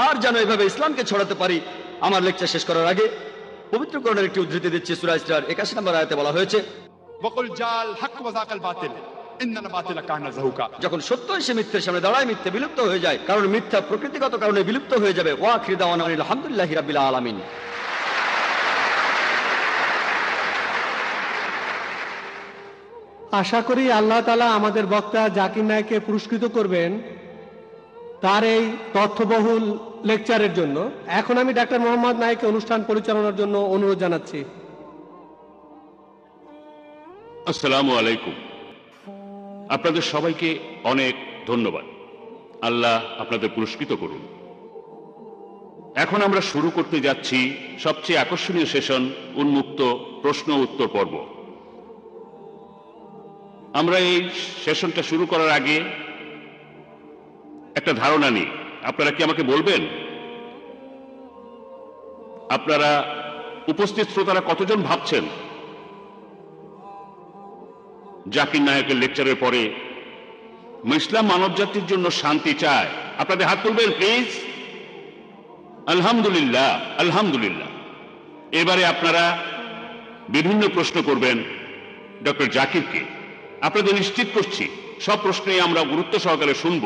আর যেন এভাবে ইসলামকে ছড়াতে পারি। আমার লেকচার শেষ করার আগে পবিত্র কোরআনের একটি উদ্ধৃতি দিচ্ছি। সূরা ইসরার 81 নম্বর আয়াতে বলা হয়েছে, ওয়াকুল জাল হক ওয়া যাকাল বাতিল ইন্নাল বাতিলা কানা যাহুকা। যখন সত্য এসে মিথ্যার সামনে দাঁড়ায় মিথ্যা বিলুপ্ত হয়ে যায়, কারণ মিথ্যা প্রকৃতিগত কারণে বিলুপ্ত হয়ে যাবে। ওয়া আখিরু দাওয়ানা আলহামদুলিল্লাহি রাব্বিল আলামিন। আশা করি আল্লাহ তাআলা আমাদের বক্তা জাকির নায়েককে পুরস্কৃত করবেন তার এই তথ্যবহুল লেকচারের জন্য। এখন আমি ডাক্তার মোহাম্মদ নায়েককে অনুষ্ঠান পরিচালনার জন্য অনুরোধ জানাচ্ছি। আসসালামু আলাইকুম। আপনাদের সবাইকে অনেক ধন্যবাদ। আল্লাহ আপনাদের পুরস্কৃত করুন। এখন আমরা শুরু করতে যাচ্ছি সবচেয়ে আকর্ষণীয় সেশন, উন্মুক্ত প্রশ্ন উত্তর পর্ব। আমরা এই সেশনটা শুরু করার আগে একটা ধারণা নিই। আপনারা কি আমাকে বলবেন আপনারা উপস্থিত শ্রোতারা কতজন ভাবছেন জাকির নায়েকের লেকচারের পরে ইসলাম মানব জাতির জন্য শান্তি চায়। আপনাদের হাত তুলবেন প্লিজ। আলহামদুলিল্লাহ, আলহামদুলিল্লাহ। এবারে আপনারা বিভিন্ন প্রশ্ন করবেন ডক্টর জাকিরকে। আপনাদের নিশ্চিত করছি সব প্রশ্নেই আমরা গুরুত্ব সহকারে শুনব,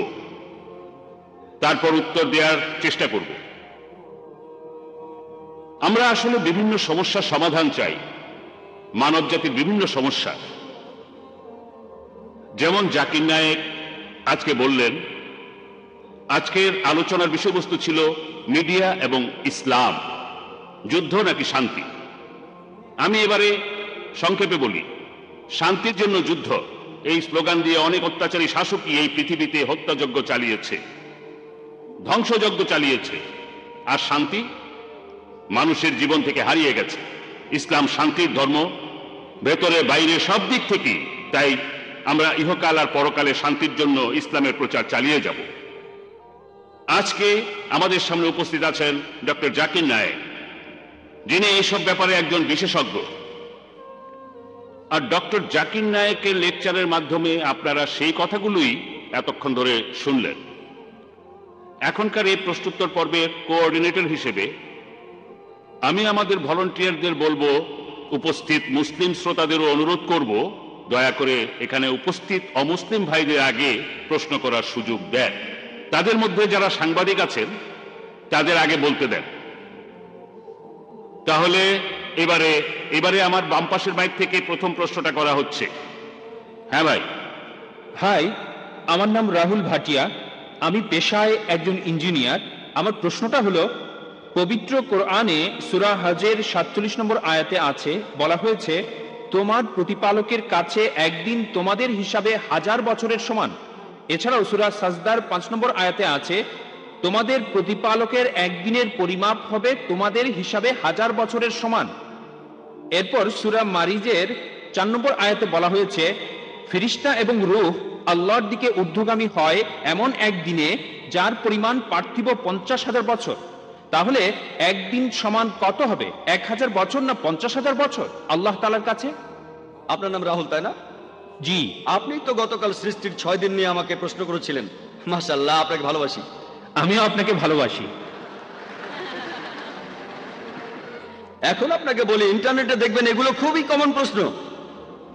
তারপর উত্তর দেওয়ার চেষ্টা করব। আমরা আসলে বিভিন্ন সমস্যার সমাধান চাই, মানব জাতির বিভিন্ন সমস্যা। যেমন জাকির নায়েক আজকে বললেন, আজকের আলোচনার বিষয়বস্তু ছিল মিডিয়া এবং ইসলাম, যুদ্ধ নাকি শান্তি। আমি এবারে সংক্ষেপে বলি, শান্তির জন্য যুদ্ধ এই স্লোগান দিয়ে অনেক অত্যাচারী শাসকই এই পৃথিবীতে হত্যাযজ্ঞ চালিয়েছে, ধ্বংসযজ্ঞ চালিয়েছে, আর শান্তি মানুষের জীবন থেকে হারিয়ে গেছে। ইসলাম শান্তির ধর্ম, ভেতরে বাইরে সব দিক থেকেই। তাই আমরা ইহকাল আর পরকালে শান্তির জন্য ইসলামের প্রচার চালিয়ে যাব। আজকে আমাদের সামনে উপস্থিত আছেন ডক্টর জাকির নায়েক, যিনি এইসব ব্যাপারে একজন বিশেষজ্ঞ। আর ডক্টর জাকির নায়েকের লেকচারের মাধ্যমে আপনারা সেই কথাগুলোই এতক্ষণ ধরে শুনলেন। এখনকার এই প্রশ্নোত্তর পর্বের কোঅর্ডিনেটর হিসেবে আমি আমাদের ভলান্টিয়ারদের বলবো, উপস্থিত মুসলিম শ্রোতাদেরও অনুরোধ করব, দয়া করে এখানে উপস্থিত অমুসলিম ভাইদের আগে প্রশ্ন করার সুযোগ দেন। তাদের মধ্যে যারা সাংবাদিক আছেন তাদের আগে বলতে দেন। তাহলে এবারে আমার বাম পাশের মাইক থেকে প্রথম প্রশ্নটা করা হচ্ছে। হ্যাঁ ভাই। হাই, আমার নাম রাহুল ভাটিয়া, আমি পেশায় একজন ইঞ্জিনিয়ার। আমার প্রশ্নটা হলো, পবিত্র কোরআনে সূরা হজের 47 নম্বর আয়াতে আছে, বলা হয়েছে তোমার প্রতিপালকের কাছে একদিন তোমাদের হিসাবে 1000 বছরের সমান। এছাড়াও সূরা সাজদার 5 নম্বর আয়াতে আছে, তোমাদের প্রতিপালকের একদিনের পরিমাপ হবে তোমাদের হিসাবে 1000 বছরের সমান। এরপর সূরা মারিজের 4 নম্বর আয়াতে বলা হয়েছে, ফেরেশতা এবং রূহ আল্লাহর দিকে ঊর্ধ্বগামী হয় এমন একদিনে যার পরিমাণ পার্থিব 50,000 বছর। তাহলে একদিন সমান কত হবে, 1000 বছর না 50,000 বছর আল্লাহ তাআলার কাছে? আপনার নাম রাহুল, তাই না? জি। আপনি তো গতকাল সৃষ্টির 6 দিন নিয়ে আমাকে প্রশ্ন করেছিলেন। মাশাআল্লাহ, আপনাকে ভালোবাসি। আমিও আপনাকে ভালোবাসি। এখন আপনাকে বলি, ইন্টারনেটে দেখবেন এগুলো খুবই কমন প্রশ্ন।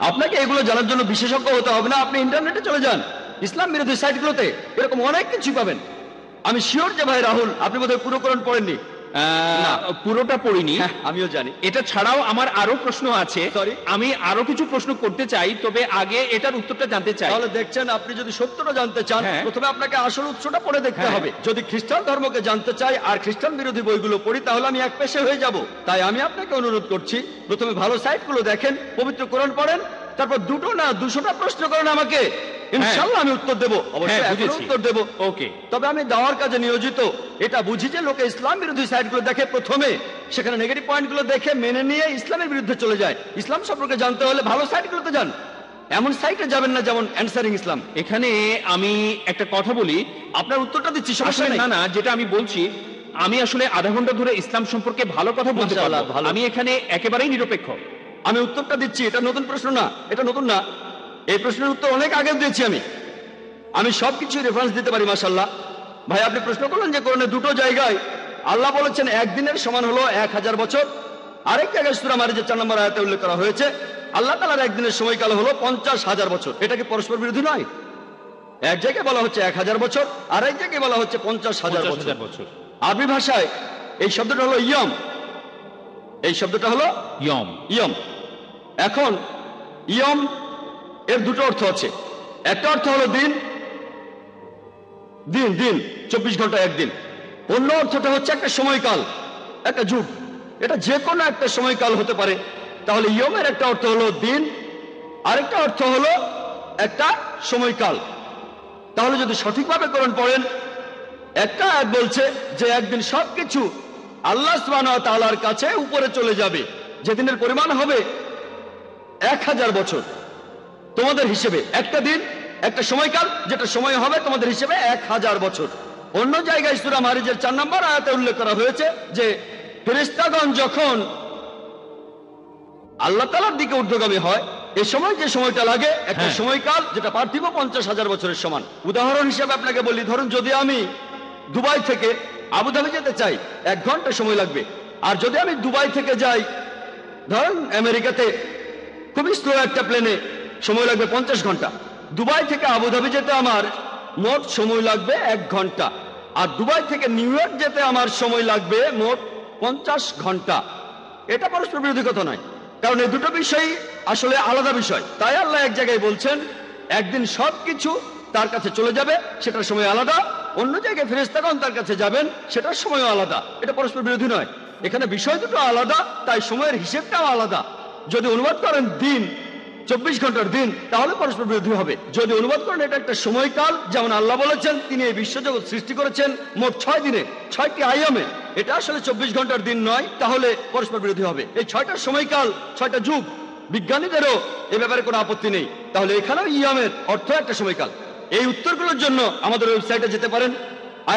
আপনাকে এগুলো জানার জন্য বিশেষজ্ঞ হতে হবে না, আপনি ইন্টারনেটে চলে যান, ইসলাম বিরোধী সাইটগুলোতে এরকম অনেক কিছু পাবেন। আমি শিওর যে ভাই রাহুল, আপনি বোধহয় পুরো কোরআন পড়েননি। পুরোটা পড়িনি। হ্যাঁ, আমিও জানি। এটা ছাড়াও আমার আরো প্রশ্ন আছে। Sorry? আমি আরো কিছু প্রশ্ন করতে চাই, তবে আগে এটার উত্তরটা জানতে চাই। তাহলে দেখছেন, আপনি যদি সত্যটা জানতে চান, হ্যাঁ। প্রথমে আপনাকে আসল উৎসটা পড়ে দেখতে হ্যাঁ। হবে। যদি খ্রিস্টান ধর্মকে জানতে চাই আর খ্রিস্টান বিরোধী বইগুলো পড়ি, তাহলে আমি এক পেশে হয়ে যাব। তাই আমি আপনাকে অনুরোধ করছি, প্রথমে ভালো সাইটগুলো দেখেন, পবিত্র কোরআন পড়েন, তারপর 2টো না 200টা প্রশ্ন করেন আমাকে, ইনশাআল্লাহ আমি উত্তর দেব। অবশ্যই হ্যাঁ, এখনো বুঝেছি। উত্তর দেব। ওকে। তবে আমি দাওয়ার কাজে নিয়োজিত, এটা বুঝি যে লোকে ইসলাম বিরোধী সাইটগুলো দেখে, প্রথমে সেখানে নেগেটিভ পয়েন্টগুলো দেখে মেনে নিয়ে ইসলামের বিরুদ্ধে চলে যায়। ইসলাম সম্পর্কে জানতে হলে ভালো সাইটগুলোতে যান, এমন সাইটে যাবেন না যেমন অ্যানসারিং ইসলাম। এখানে আমি একটা কথা বলি। আপনার উত্তরটা দিচ্ছি, সমস্যা আসলে নেই। না, যেটা আমি বলছি, আমি আসলে আধা ঘন্টা ধরে ইসলাম সম্পর্কে ভালো কথা বলতে মাশাআল্লাহ, পারবো। ভালো। আমি এখানে একেবারেই নিরপেক্ষ। আমি উত্তরটা দিচ্ছি, এটা নতুন প্রশ্ন না, এটা নতুন না। এই প্রশ্নের উত্তর অনেক আগে দিয়েছি আমি সবকিছু রেফারেন্স দিতে পারি। মাশাআল্লাহ ভাই, আপনি প্রশ্ন করলেন যে কোরআনে 2টো জায়গায় আল্লাহ বলেছেন একদিনের সমান হলো 1000 বছর। আরেক জায়গায় সূরা মারিজের 4 নম্বর আয়াতে উল্লেখ করা হয়েছে আল্লাহ তাআলার একদিনের সময়কাল হলো 50,000 বছর। এটা কি পরস্পর বিরোধী নয়? এক জায়গায় বলা হচ্ছে 1000 বছর, আর এক জায়গায় বলা হচ্ছে 50,000 বছর। আরবি ভাষায় এই শব্দটা হলো ইয়ম, এই শব্দটা হলো ইয়ম। ইয়ম। এখন ইয়ম এর 2টো অর্থ আছে। একটা অর্থ হলো দিন, দিন দিন 24 ঘন্টা একদিন। অন্য অর্থটা হচ্ছে একটা সময়কাল, একটা যুগ। এটা যে কোনো একটা সময়কাল হতে পারে। তাহলে ইয়মের একটা অর্থ হলো দিন, আরেকটা অর্থ হলো একটা সময়কাল। তাহলে যদি সঠিকভাবে কোরআন পড়েন, একটা আয়াত বলছে যে একদিন সবকিছু আল্লাহ সুবহানাহু ওয়া তাআলার কাছে উপরে চলে যাবে, যেদিনের পরিমাণ হবে 1000 বছর তোমাদের হিসেবে। একটা দিন, একটা সময়কাল, যেটা সময় হবে তোমাদের হিসেবে 1000 বছর। অন্য জায়গায় সূরা মারিজের 4 নম্বর আয়াতে উল্লেখ করা হয়েছে যে ফেরেশতাগণ যখন আল্লাহ তাআলার দিকে ঊর্ধ্বগামী হয়, এই সময় যে সময়টা লাগে একটা হ্যাঁ। সময়কাল যেটা পার্থিব 50,000 বছরের সমান। উদাহরণ হিসেবে আপনাকে বলি, ধরুন যদি আমি দুবাই থেকে আবুধাবি যেতে চাই 1 ঘন্টা সময় লাগবে। আর যদি আমি দুবাই থেকে যাই ধরুন আমেরিকাতে, খুবই স্লো একটা প্লেনে সময় লাগবে 50 ঘন্টা। দুবাই থেকে আবুধাবি যেতে আমার মোট সময় লাগবে 1 ঘন্টা, আর দুবাই থেকে নিউ ইয়র্ক যেতে আমার সময় লাগবে মোট 50 ঘন্টা। এটা পরস্পর বিরোধী কথা নয়, কারণ এই দুটো বিষয়ই আসলে আলাদা বিষয়। তাই আল্লাহ এক জায়গায় বলছেন একদিন সবকিছু তার কাছে চলে যাবে, সেটার সময় আলাদা। অন্য জায়গায় ফেরেশতাগণ তার কাছে যাবেন, সেটার সময়ও আলাদা। এটা পরস্পর বিরোধী নয়, এখানে বিষয় দুটো আলাদা, তাই সময়ের হিসেবটাও আলাদা। যদি অনুবাদ করেন দিন 24 ঘন্টার দিন, তাহলে পরস্পর বিরোধী হবে। যদি অনুবাদ করেন এটা একটা সময়কাল, যেমন আল্লাহ বলেছেন তিনি এই বিশ্বজগৎ সৃষ্টি করেছেন মোট 6 দিনে 6টি আয়ামে, এটা আসলে 24 ঘন্টার দিন নয়, তাহলে পরস্পর বিরোধী হবে। এই 6টা সময়কাল 6টা যুগ, বিজ্ঞানীদেরও এ ব্যাপারে কোনো আপত্তি নেই। তাহলে এখানেও ইয়ামের অর্থ একটা সময়কাল। এই উত্তরগুলোর জন্য আমাদের ওয়েবসাইটে যেতে পারেন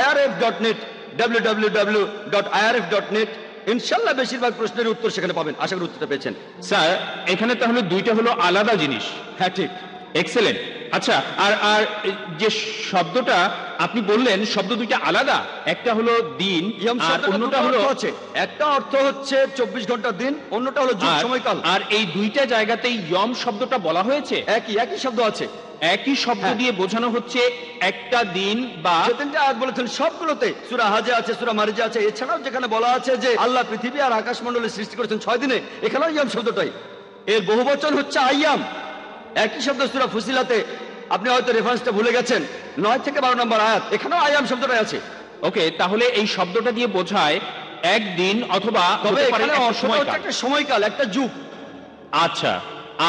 irf.net, www.irf.net। ইনশাল্লাহ বেশিরভাগ প্রশ্নের উত্তর সেখানে পাবেন। আশা করি উত্তরটা পেয়েছেন। স্যার, এখানে তাহলে দুইটা হলো আলাদা জিনিস। হ্যাঁ, ঠিক। এক্সেলেন্ট। আচ্ছা, আর আর যে শব্দটা আপনি বললেন, শব্দ দুইটা আলাদা, একটা হলো দিন ইয়াম আর শব্দটার অন্যটা দুটো হলো অর্থ আছে। একটা অর্থ হচ্ছে 24 ঘন্টার দিন, অন্যটা হলো যুগ, সময়কাল। আর এই দুইটা জায়গাতেই ইয়ম শব্দটা বলা হয়েছে, একই শব্দ আছে। একই শব্দ হ্যাঁ। দিয়ে বোঝানো হচ্ছে একটা দিন বা যে 3টে আয়াত বলেছেন সবগুলোতে, সূরা হাজে আছে, সূরা মারিজে আছে, এছাড়াও যেখানে বলা আছে যে আল্লাহ পৃথিবী আর আকাশমণ্ডলের সৃষ্টি করেছেন 6 দিনে, এখানেও ইয়াম শব্দটাই। এর বহুবচন হচ্ছে আইয়াম। একই শব্দ সূরা ফুসিলাতে, আপনি হয়তো রেফারেন্সটা ভুলে গেছেন, 9 থেকে 12 নম্বর আয়াত, এখানেও আইয়াম শব্দটাই আছে। ওকে, তাহলে এই শব্দটা দিয়ে বোঝায় একদিন অথবা তবে হতে পারে এখানে একটা অর্থটা হচ্ছে সময়কাল। একটা সময়কাল, একটা যুগ। আচ্ছা,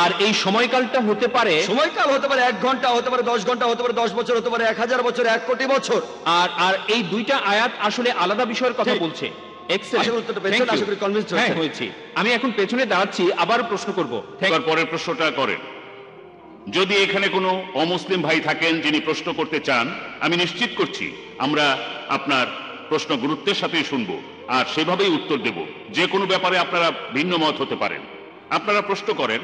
আর এই সময়কালটা হতে পারে সময়কাল হতে পারে 1 ঘন্টা, হতে পারে 10 ঘন্টা, হতে পারে 10 বছর, হতে পারে 1000 বছর, 1 কোটি বছর। আর আর এই দুইটা আয়াত আসলে আলাদা বিষয়ের কথা ঠিক। বলছে। আশা করি উত্তরটা পেয়েছেন, আশা করি convinced হয়েছেন। হ্যাঁ, হয়েছি। আমি এখন পেছনে দাঁড়াচ্ছি, আবার প্রশ্ন করব। এবার পরের প্রশ্নটা করেন। যদি এখানে কোনো অমুসলিম ভাই থাকেন যিনি প্রশ্ন করতে চান, আমি নিশ্চিত করছি আমরা আপনার প্রশ্ন গুরুত্বের সাথেই শুনবো আর সেভাবেই উত্তর দেব। যে কোনো ব্যাপারে আপনারা ভিন্ন মত হতে পারেন। আপনারা প্রশ্ন করেন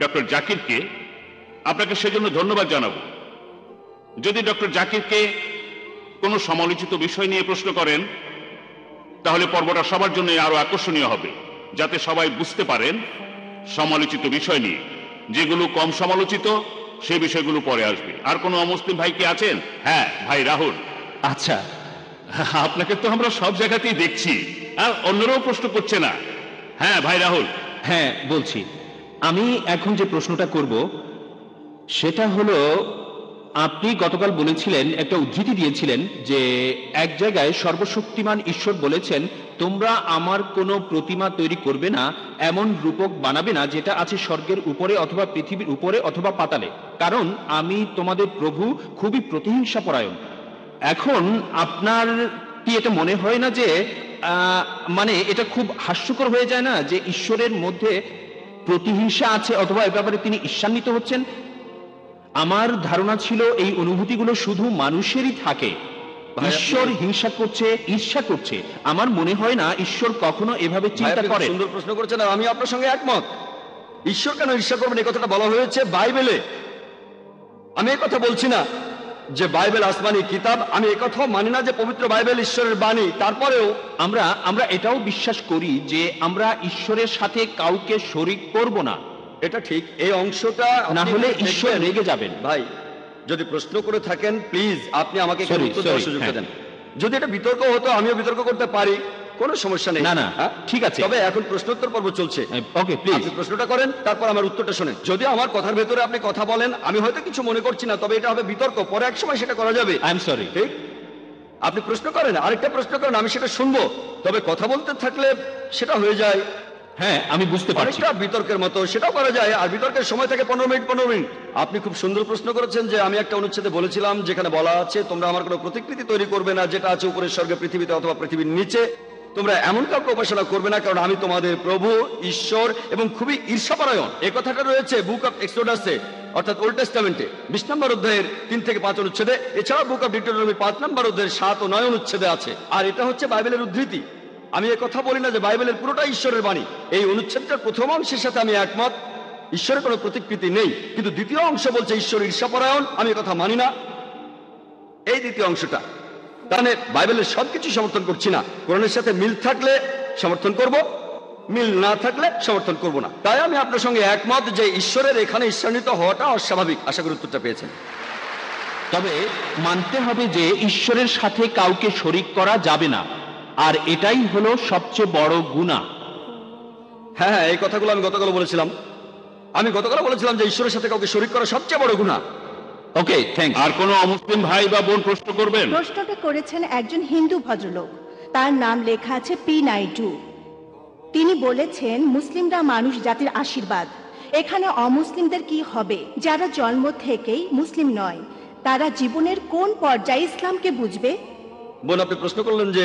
ডক্টর জাকিরকে, আপনাকে সেজন্য ধন্যবাদ জানাবো। যদি ডক্টর জাকিরকে কোনো সমালোচিত বিষয় নিয়ে প্রশ্ন করেন, তাহলে পর্বটা সবার জন্য আরো আকর্ষণীয় হবে, যাতে সবাই বুঝতে পারেন সমালোচিত বিষয় নিয়ে। যেগুলো কম সমালোচিত সেই বিষয়গুলো পরে আসবে। আর কোনো অমুসলিম ভাই কি আছেন? হ্যাঁ, ভাই রাহুল। আচ্ছা, আপনাকে তো আমরা সব জায়গাতেই দেখছি, আর অন্যরাও প্রশ্ন করছে না। হ্যাঁ, ভাই রাহুল। হ্যাঁ বলছি। আমি এখন যে প্রশ্নটা করব সেটা হলো, আপনি গতকাল বলেছিলেন, একটা উদ্ধৃতি দিয়েছিলেন যে এক জায়গায় সর্বশক্তিমান ঈশ্বর বলেছেন, তোমরা আমার কোনো প্রতিমা তৈরি করবে না, এমন রূপক বানাবে না যেটা আছে স্বর্গের উপরে অথবা পৃথিবীর উপরে অথবা পাতালে, কারণ আমি তোমাদের প্রভু খুবই প্রতিহিংসা পরায়ণ। এখন আপনার কি এটা মনে হয় না যে মানে এটা খুব হাস্যকর হয়ে যায় না যে ঈশ্বরের মধ্যে প্রতিহিংসা আছে অথবা এ ব্যাপারে তিনি ঈর্ষান্বিত হচ্ছেন? আমার ধারণা ছিল এই অনুভূতিগুলো শুধু মানুষেরই থাকে। ঈশ্বর হিংসা করছে, ঈর্ষা করছে। আমার মনে হয় না ঈশ্বর কখনো এভাবে চিন্তা ভাই, আপনি করেন। খুব সুন্দর প্রশ্ন করেছেন, আর আমি আপনার সঙ্গে একমত। ঈশ্বর কেন ঈর্ষা করবেন এই কথাটা বলা হয়েছে বাইবেলে। আমি এই কথা বলছি না যে বাইবেল আসমানি কিতাব, আমি এই কথাও মানি না যে পবিত্র বাইবেল ঈশ্বরের বাণী। তারপরেও আমরা এটাও বিশ্বাস করি যে আমরা ঈশ্বরের সাথে কাউকে শরীক করব না। এটা ঠিক, এই অংশটা না আপনি হলে দেখবেন। ঈশ্বর রেগে যাবেন। ভাই, যদি প্রশ্ন করে থাকেন প্লিজ আপনি আমাকে একটু Sorry, উত্তর দেওয়ার sorry, সুযোগ হ্যাঁ। দেন। যদি এটা বিতর্ক হতো আমিও বিতর্ক করতে পারি, কোনো সমস্যা নেই। না, না, হ্যাঁ? ঠিক আছে। তবে এখন প্রশ্নোত্তর পর্ব চলছে। ওকে, প্লিজ। আপনি প্রশ্নটা করেন, তারপর আমার উত্তরটা শোনেন। যদি আমার কথার ভেতরে আপনি কথা বলেন, আমি হয়তো কিছু মনে করছি না, তবে এটা হবে বিতর্ক, পরে এক সময় সেটা করা যাবে। I am sorry. ঠিক, আপনি প্রশ্ন করেন, আরেকটা প্রশ্ন করেন, আমি সেটা শুনবো। তবে কথা বলতে থাকলে সেটা হয়ে যায় হ্যাঁ, আমি বুঝতে পারছি। অনেকটা বিতর্কের মতো, সেটাও করা যায়। আর বিতর্কের সময় থাকে 15 মিনিট 15 মিনিট। আপনি খুব সুন্দর প্রশ্ন করেছেন যে আমি একটা অনুচ্ছেদে বলেছিলাম যেখানে বলা আছে তোমরা আমার কোনো প্রতিকৃতি তৈরি করবে না যেটা আছে উপরের স্বর্গে, পৃথিবীতে অথবা পৃথিবীর নিচে। তোমরা এমন কাউকে উপাসনা করবে না, কারণ আমি তোমাদের প্রভু ঈশ্বর এবং খুবই ঈর্ষাপরায়ণ। এই কথাটা রয়েছে বুক অফ এক্সোডাসে, অর্থাৎ ওল্ড টেস্টামেন্টে 20 নম্বর অধ্যায়ের 3 থেকে 5 অনুচ্ছেদে। এছাড়াও বুক অফ ডিউটেরোনমি 5 নম্বর অধ্যায়ের 7 ও 9 অনুচ্ছেদে আছে। আর এটা হচ্ছে বাইবেলের উদ্ধৃতি। আমি কথা বলি না যে বাইবেলের পুরোটা ঈশ্বরের বাণী। এই অনুচ্ছেদটার প্রথম অংশের সাথে আমি একমত, ঈশ্বরের কোনো প্রতিকৃতি নেই, কিন্তু দ্বিতীয় অংশ বলছে ঈশ্বর ঈর্ষাপরায়ণ, আমি কথা মানি না। এই দ্বিতীয় অংশটা তাহলে বাইবেলের সবকিছু সমর্থন করছি না, কোরআনের সাথে মিল থাকলে সমর্থন করব, মিল না থাকলে সমর্থন করব না। তাই আমি আপনার সঙ্গে একমত যে ঈশ্বরের এখানে ঈশ্বরান্বিত হওয়াটা অস্বাভাবিক। আশা করি উত্তরটা পেয়েছেন। তবে মানতে হবে যে ঈশ্বরের সাথে কাউকে শরিক করা যাবে না, আর এটাই হলো সবচেয়ে বড় গুনাহ। হ্যাঁ, এই কথাগুলো আমি গতকাল বলেছিলাম যে ঈশ্বরের সাথে কাউকে শরিক করা সবচেয়ে বড় গুনাহ। ওকে, থ্যাঙ্কস। আর কোনো অমুসলিম ভাই বা বোন প্রশ্ন করবেন? প্রশ্নটা করেছেন একজন হিন্দু ভদ্রলোক, তার নাম লেখা আছে পি নাইডু। তিনি বলেছেন মুসলিমরা মানুষ জাতির আশীর্বাদ, এখানে অমুসলিমদের কি হবে? যারা জন্ম থেকেই মুসলিম নয়, তারা জীবনের কোন পর্যায়ে ইসলামকে বুঝবে? বোন, আপনি প্রশ্ন করলেন যে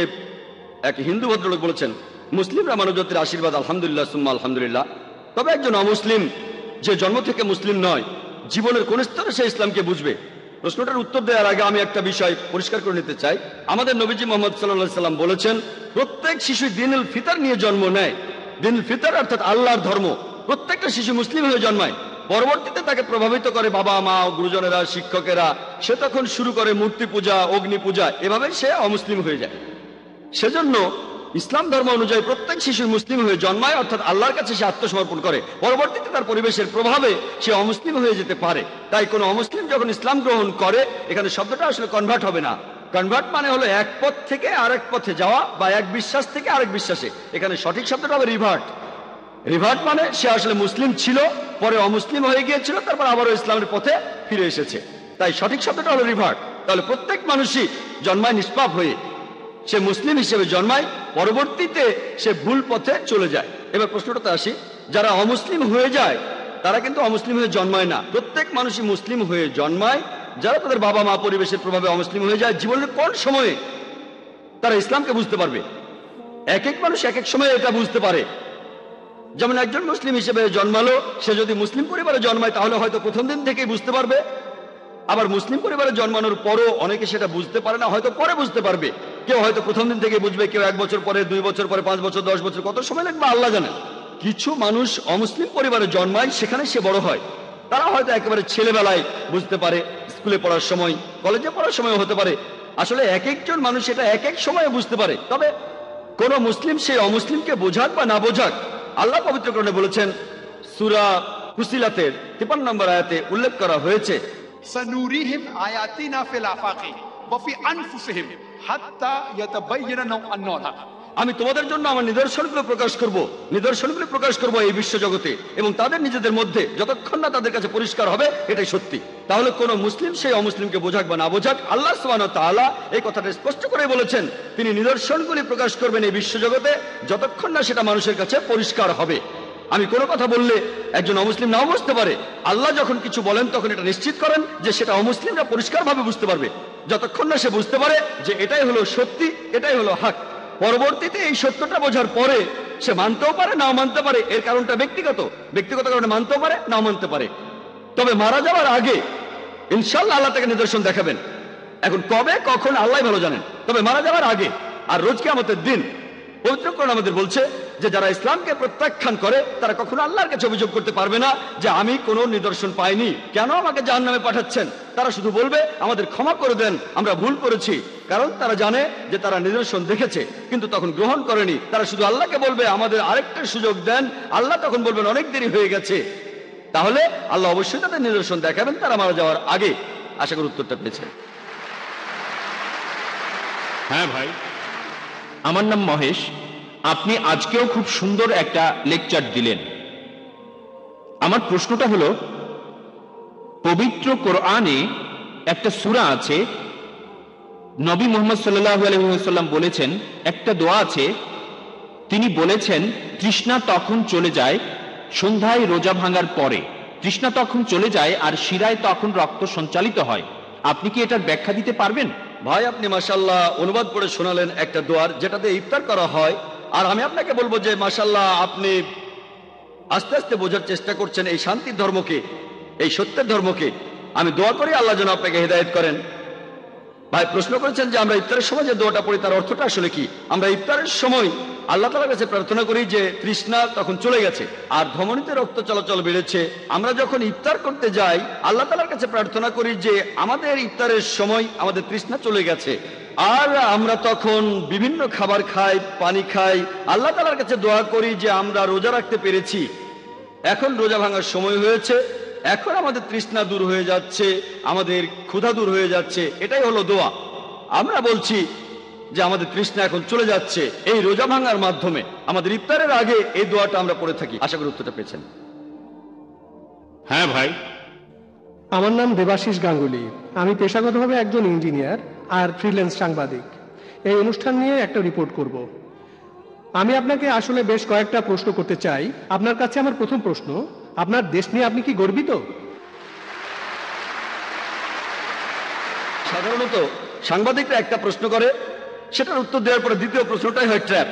এক হিন্দু ভদ্রলোক বলেছেন মুসলিমরা মানবজাতির আশীর্বাদ, আলহামদুলিল্লাহ সুম্মা আলহামদুলিল্লাহ। তবে একজন অমুসলিম যে জন্ম থেকে মুসলিম নয়, জীবনের কোন স্তরে সে ইসলামকে বুঝবে? প্রশ্নটার উত্তর দেওয়ার আগে আমি একটা বিষয় পরিষ্কার করে নিতে চাই। আমাদের নবীজি মোহাম্মদ সাল্লাল্লাহু আলাইহি সাল্লাম বলেছেন প্রত্যেক শিশু দীনুল ফিতর নিয়ে জন্ম নেয়। দীনুল ফিতর অর্থাৎ আল্লাহর ধর্ম। প্রত্যেকটা শিশু মুসলিম হয়ে জন্মায়, পরবর্তীতে তাকে প্রভাবিত করে বাবা মা, গুরুজনেরা, শিক্ষকেরা। সে তখন শুরু করে মূর্তি পূজা, অগ্নি পূজা, এভাবে সে অমুসলিম হয়ে যায়। সেজন্য ইসলাম ধর্ম অনুযায়ী প্রত্যেক শিশু মুসলিম হয়ে জন্মায়, অর্থাৎ আল্লাহর কাছে সে আত্মসমর্পণ করে। পরবর্তীতে তার পরিবেশের প্রভাবে সে অমুসলিম হয়ে যেতে পারে। তাই কোনো অমুসলিম যখন ইসলাম গ্রহণ করে, এখানে শব্দটা আসলে কনভার্ট হবে না। কনভার্ট মানে হলো এক পথ থেকে আরেক পথে যাওয়া, বা এক বিশ্বাস থেকে আরেক বিশ্বাসে। এখানে সঠিক শব্দটা হবে রিভার্ট। রিভার্ট মানে সে আসলে মুসলিম ছিল, পরে অমুসলিম হয়ে গিয়েছিল, তারপর আবারও ইসলামের পথে ফিরে এসেছে। তাই সঠিক শব্দটা হলো রিভার্ট। তাহলে প্রত্যেক মানুষই জন্মায় নিষ্পাপ হয়ে, সে মুসলিম হিসেবে জন্মায়, পরবর্তীতে সে ভুল পথে চলে যায়। এবার প্রশ্নটাতে আসি, যারা অমুসলিম হয়ে যায় তারা কিন্তু অমুসলিম হয়ে জন্মায় না। প্রত্যেক মানুষই মুসলিম হয়ে জন্মায়। যারা তাদের বাবা মা পরিবেশের প্রভাবে অমুসলিম হয়ে যায়, জীবনের কোন সময়ে তারা ইসলামকে বুঝতে পারবে? এক এক মানুষ এক এক সময় এটা বুঝতে পারে। যেমন একজন মুসলিম হিসেবে জন্মালো, সে যদি মুসলিম পরিবারে জন্মায় তাহলে হয়তো প্রথম দিন থেকেই বুঝতে পারবে। আবার মুসলিম পরিবারে জন্মানোর পরও অনেকে সেটা বুঝতে পারে না, হয়তো পরে বুঝতে পারবে। কেউ হয়তো প্রথম দিন থেকে বুঝবে, কেউ 1 বছর পরে, 2 বছর পরে, 5 বছর, 10 বছর, কত সময় লাগবে আল্লাহ জানেন। কিছু মানুষ অমুসলিম পরিবারে জন্মায়, সেখানে সে বড় হয়। তারা হয়তো একেবারে ছেলেবেলায় বুঝতে পারে, স্কুলে পড়ার সময়, কলেজে পড়ার সময় হতে পারে। আসলে এক একজন মানুষ এটা এক এক সময়ে বুঝতে পারে। তবে কোন মুসলিম সে অমুসলিমকে বোঝাক বা না বোঝাক, আল্লাহ পবিত্র কোরআনে বলেছেন, সূরা ফুসিলাতের 53 নম্বর আয়াতে উল্লেখ করা হয়েছে, سنريهم آياتنا في الآفاق وفي أنفسهم حتى يتبين لهم أنه الحق। আমি তোমাদের জন্য আমার নিদর্শনগুলো প্রকাশ করব এই বিশ্ব জগতে এবং তাদের নিজেদের মধ্যে, যতক্ষণ না তাদের কাছে পরিষ্কার হবে এটাই সত্যি। তাহলে কোন মুসলিম সেই অমুসলিমকে বোঝাক বা না বোঝাক, আল্লাহ সুবহানাহু ওয়া তাআলা এই কথাটা স্পষ্ট করে বলেছেন, তিনি নিদর্শনগুলি প্রকাশ করবেন এই বিশ্ব জগতে, যতক্ষণ না সেটা মানুষের কাছে পরিষ্কার হবে। আমি কোনো কথা বললে একজন অমুসলিম নাও বুঝতে পারে, আল্লাহ যখন কিছু বলেন তখন এটা নিশ্চিত করেন যে সেটা অমুসলিমরা পরিষ্কারভাবে বুঝতে পারবে, যতক্ষণ না সে বুঝতে পারে যে এটাই হলো সত্যি, এটাই হলো হক। পরবর্তীতে এই সত্যটা বোঝার পরে সে মানতেও পারে, নাও মানতে পারে। এর কারণটা ব্যক্তিগত কারণে মানতেও পারে, নাও মানতে পারে। তবে মারা যাওয়ার আগে ইনশাআল্লাহ আল্লাহ তাকে নিদর্শন দেখাবেন। এখন কবে কখন আল্লাহ ভালো জানেন, তবে মারা যাওয়ার আগে আর রোজ কিয়ামতের দিন পবিত্র কোরআন আমাদের বলছে যে যারা ইসলামকে প্রত্যাখ্যান করে তারা কখনো আল্লাহর কাছে অভিযোগ করতে পারবে না যে আমি কোনো নিদর্শন পাইনি, কেন আমাকে জাহান্নামে পাঠাচ্ছেন। তারা শুধু বলবে আমাদের ক্ষমা করে দেন, আমরা ভুল করেছি। কারণ তারা জানে যে তারা নিদর্শন দেখেছে কিন্তু তখন গ্রহণ করেনি। তারা শুধু আল্লাহকে বলবে আমাদের আরেকটা সুযোগ দেন, আল্লাহ তখন বলবেন অনেক দেরি হয়ে গেছে। তাহলে আল্লাহ অবশ্যই তাদের নিদর্শন দেখাবেন তারা মারা যাওয়ার আগে। আশা করি উত্তরটা পেয়েছে। হ্যাঁ ভাই, আমার নাম মহেশ। আপনি আজকেও খুব সুন্দর একটা লেকচার দিলেন। আমার প্রশ্নটা হলো, পবিত্র কোরআনে একটা সূরা আছে, নবী মুহাম্মদ সাল্লাল্লাহু আলাইহি ওয়াসাল্লাম বলেছেন, একটা দোয়া আছে, তিনি বলেছেন তৃষ্ণা তখন চলে যায় সন্ধ্যায় রোজা ভাঙার পরে, তৃষ্ণা তখন চলে যায় আর শিরায় তখন রক্ত সঞ্চালিত হয়। আপনি কি এটার ব্যাখ্যা দিতে পারবেন? ভাই, আপনি মাশাআল্লাহ অনুবাদ করে শোনালেন একটা দোয়ার, যেটাতে ইফতার করা হয়। আর আমি আপনাকে বলবো যে মাশাআল্লাহ আপনি আস্তে আস্তে বোঝার চেষ্টা করছেন এই শান্তির ধর্মকে, এই সত্যের ধর্মকে। আমি দোয়া করি আল্লাহ যেন আপনাকে হেদায়েত করেন। ভাই প্রশ্ন করেছেন যে আমরা ইফতারের সময় যে দোয়াটা পড়ি তার অর্থটা আসলে কি। আমরা ইফতারের সময় আল্লাহ তাআলার কাছে প্রার্থনা করি যে তৃষ্ণা তখন চলে গেছে আর ধমনীতে রক্ত চলাচল বেড়েছে। আমরা যখন ইফতার করতে যাই আল্লাহ তাআলার কাছে প্রার্থনা করি যে আমাদের ইফতারের সময় আমাদের তৃষ্ণা চলে গেছে, আর আমরা তখন বিভিন্ন খাবার খাই, পানি খাই, আল্লাহ তাআলার কাছে দোয়া করি যে আমরা রোজা রাখতে পেরেছি, এখন রোজা ভাঙার সময় হয়েছে, এখন আমাদের তৃষ্ণা দূর হয়ে যাচ্ছে, আমাদের ক্ষুধা দূর হয়ে যাচ্ছে। এটাই হলো দোয়া। আমরা বলছি যে আমাদের তৃষ্ণা এখন চলে যাচ্ছে এই রোজা ভাঙার মাধ্যমে। আমাদের ইফতারের আগে এই দোয়াটা আমরা পড়ে থাকি। আশা করি উত্তরটা পেয়েছেন। হ্যাঁ ভাই। আমার নাম দেবাশিস গাঙ্গুলি। আমি পেশাগতভাবে একজন ইঞ্জিনিয়ার আর ফ্রিল্যান্স সাংবাদিক। এই অনুষ্ঠান নিয়ে একটা রিপোর্ট করব। আমি আপনাকে আসলে বেশ কয়েকটা প্রশ্ন করতে চাই। আপনার কাছে আমার প্রথম প্রশ্ন, আপনার দেশ নিয়ে আপনি কি গর্বিত? সাধারণত সাংবাদিকরা একটা প্রশ্ন করে, সেটার উত্তর দেওয়ার পরে দ্বিতীয় প্রশ্নটাই হয় ট্র্যাপ।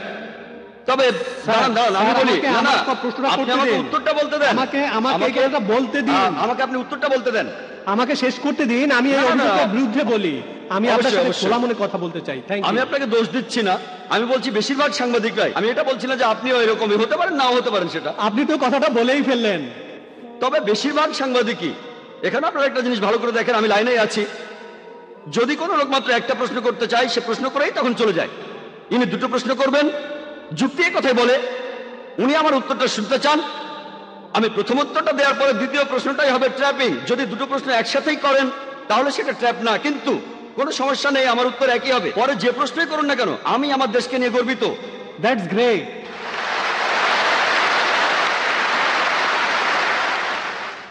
তবে দাঁড়ান দাঁড়ান, আমি বলি না না, আপনি আমাকে উত্তরটা বলতে দেন। আমাকে আপনি উত্তরটা বলতে দেন, আমাকে শেষ করতে দিন। আমি এই অভিযোগের বিরুদ্ধে বলি। আমি আপনার সাথে খোলা মনে কথা বলতে চাই। আমি আপনাকে দোষ দিচ্ছি না, আমি বলছি বেশিরভাগ সাংবাদিকরাই। আমি এটা বলছি না যে আপনিও এরকমই হতে পারেন, নাও হতে পারেন, সেটা আপনি তো কথাটা বলেই ফেললেন। তবে বেশিরভাগ সাংবাদিকই, এখানে আপনারা একটা জিনিস ভালো করে দেখেন, আমি লাইনেই আছি, যদি কোনো লোক মাত্র একটা প্রশ্ন করতে চায় সে প্রশ্ন করেই তখন চলে যায়। ইনি দুটো প্রশ্ন করবেন, যুক্তি এই কথাই বলে উনি আমার উত্তরটা শুনতে চান, আমি প্রথম উত্তরটা দেওয়ার পরে দ্বিতীয় প্রশ্নটাই হবে ট্র্যাপিং। যদি দুটো প্রশ্ন একসাথেই করেন তাহলে সেটা ট্র্যাপ না, কিন্তু কোনো সমস্যা নেই, আমার উত্তর একই হবে। পরে যে প্রশ্নই করুন না কেন, আমি আমার দেশকে নিয়ে গর্বিত। That's great.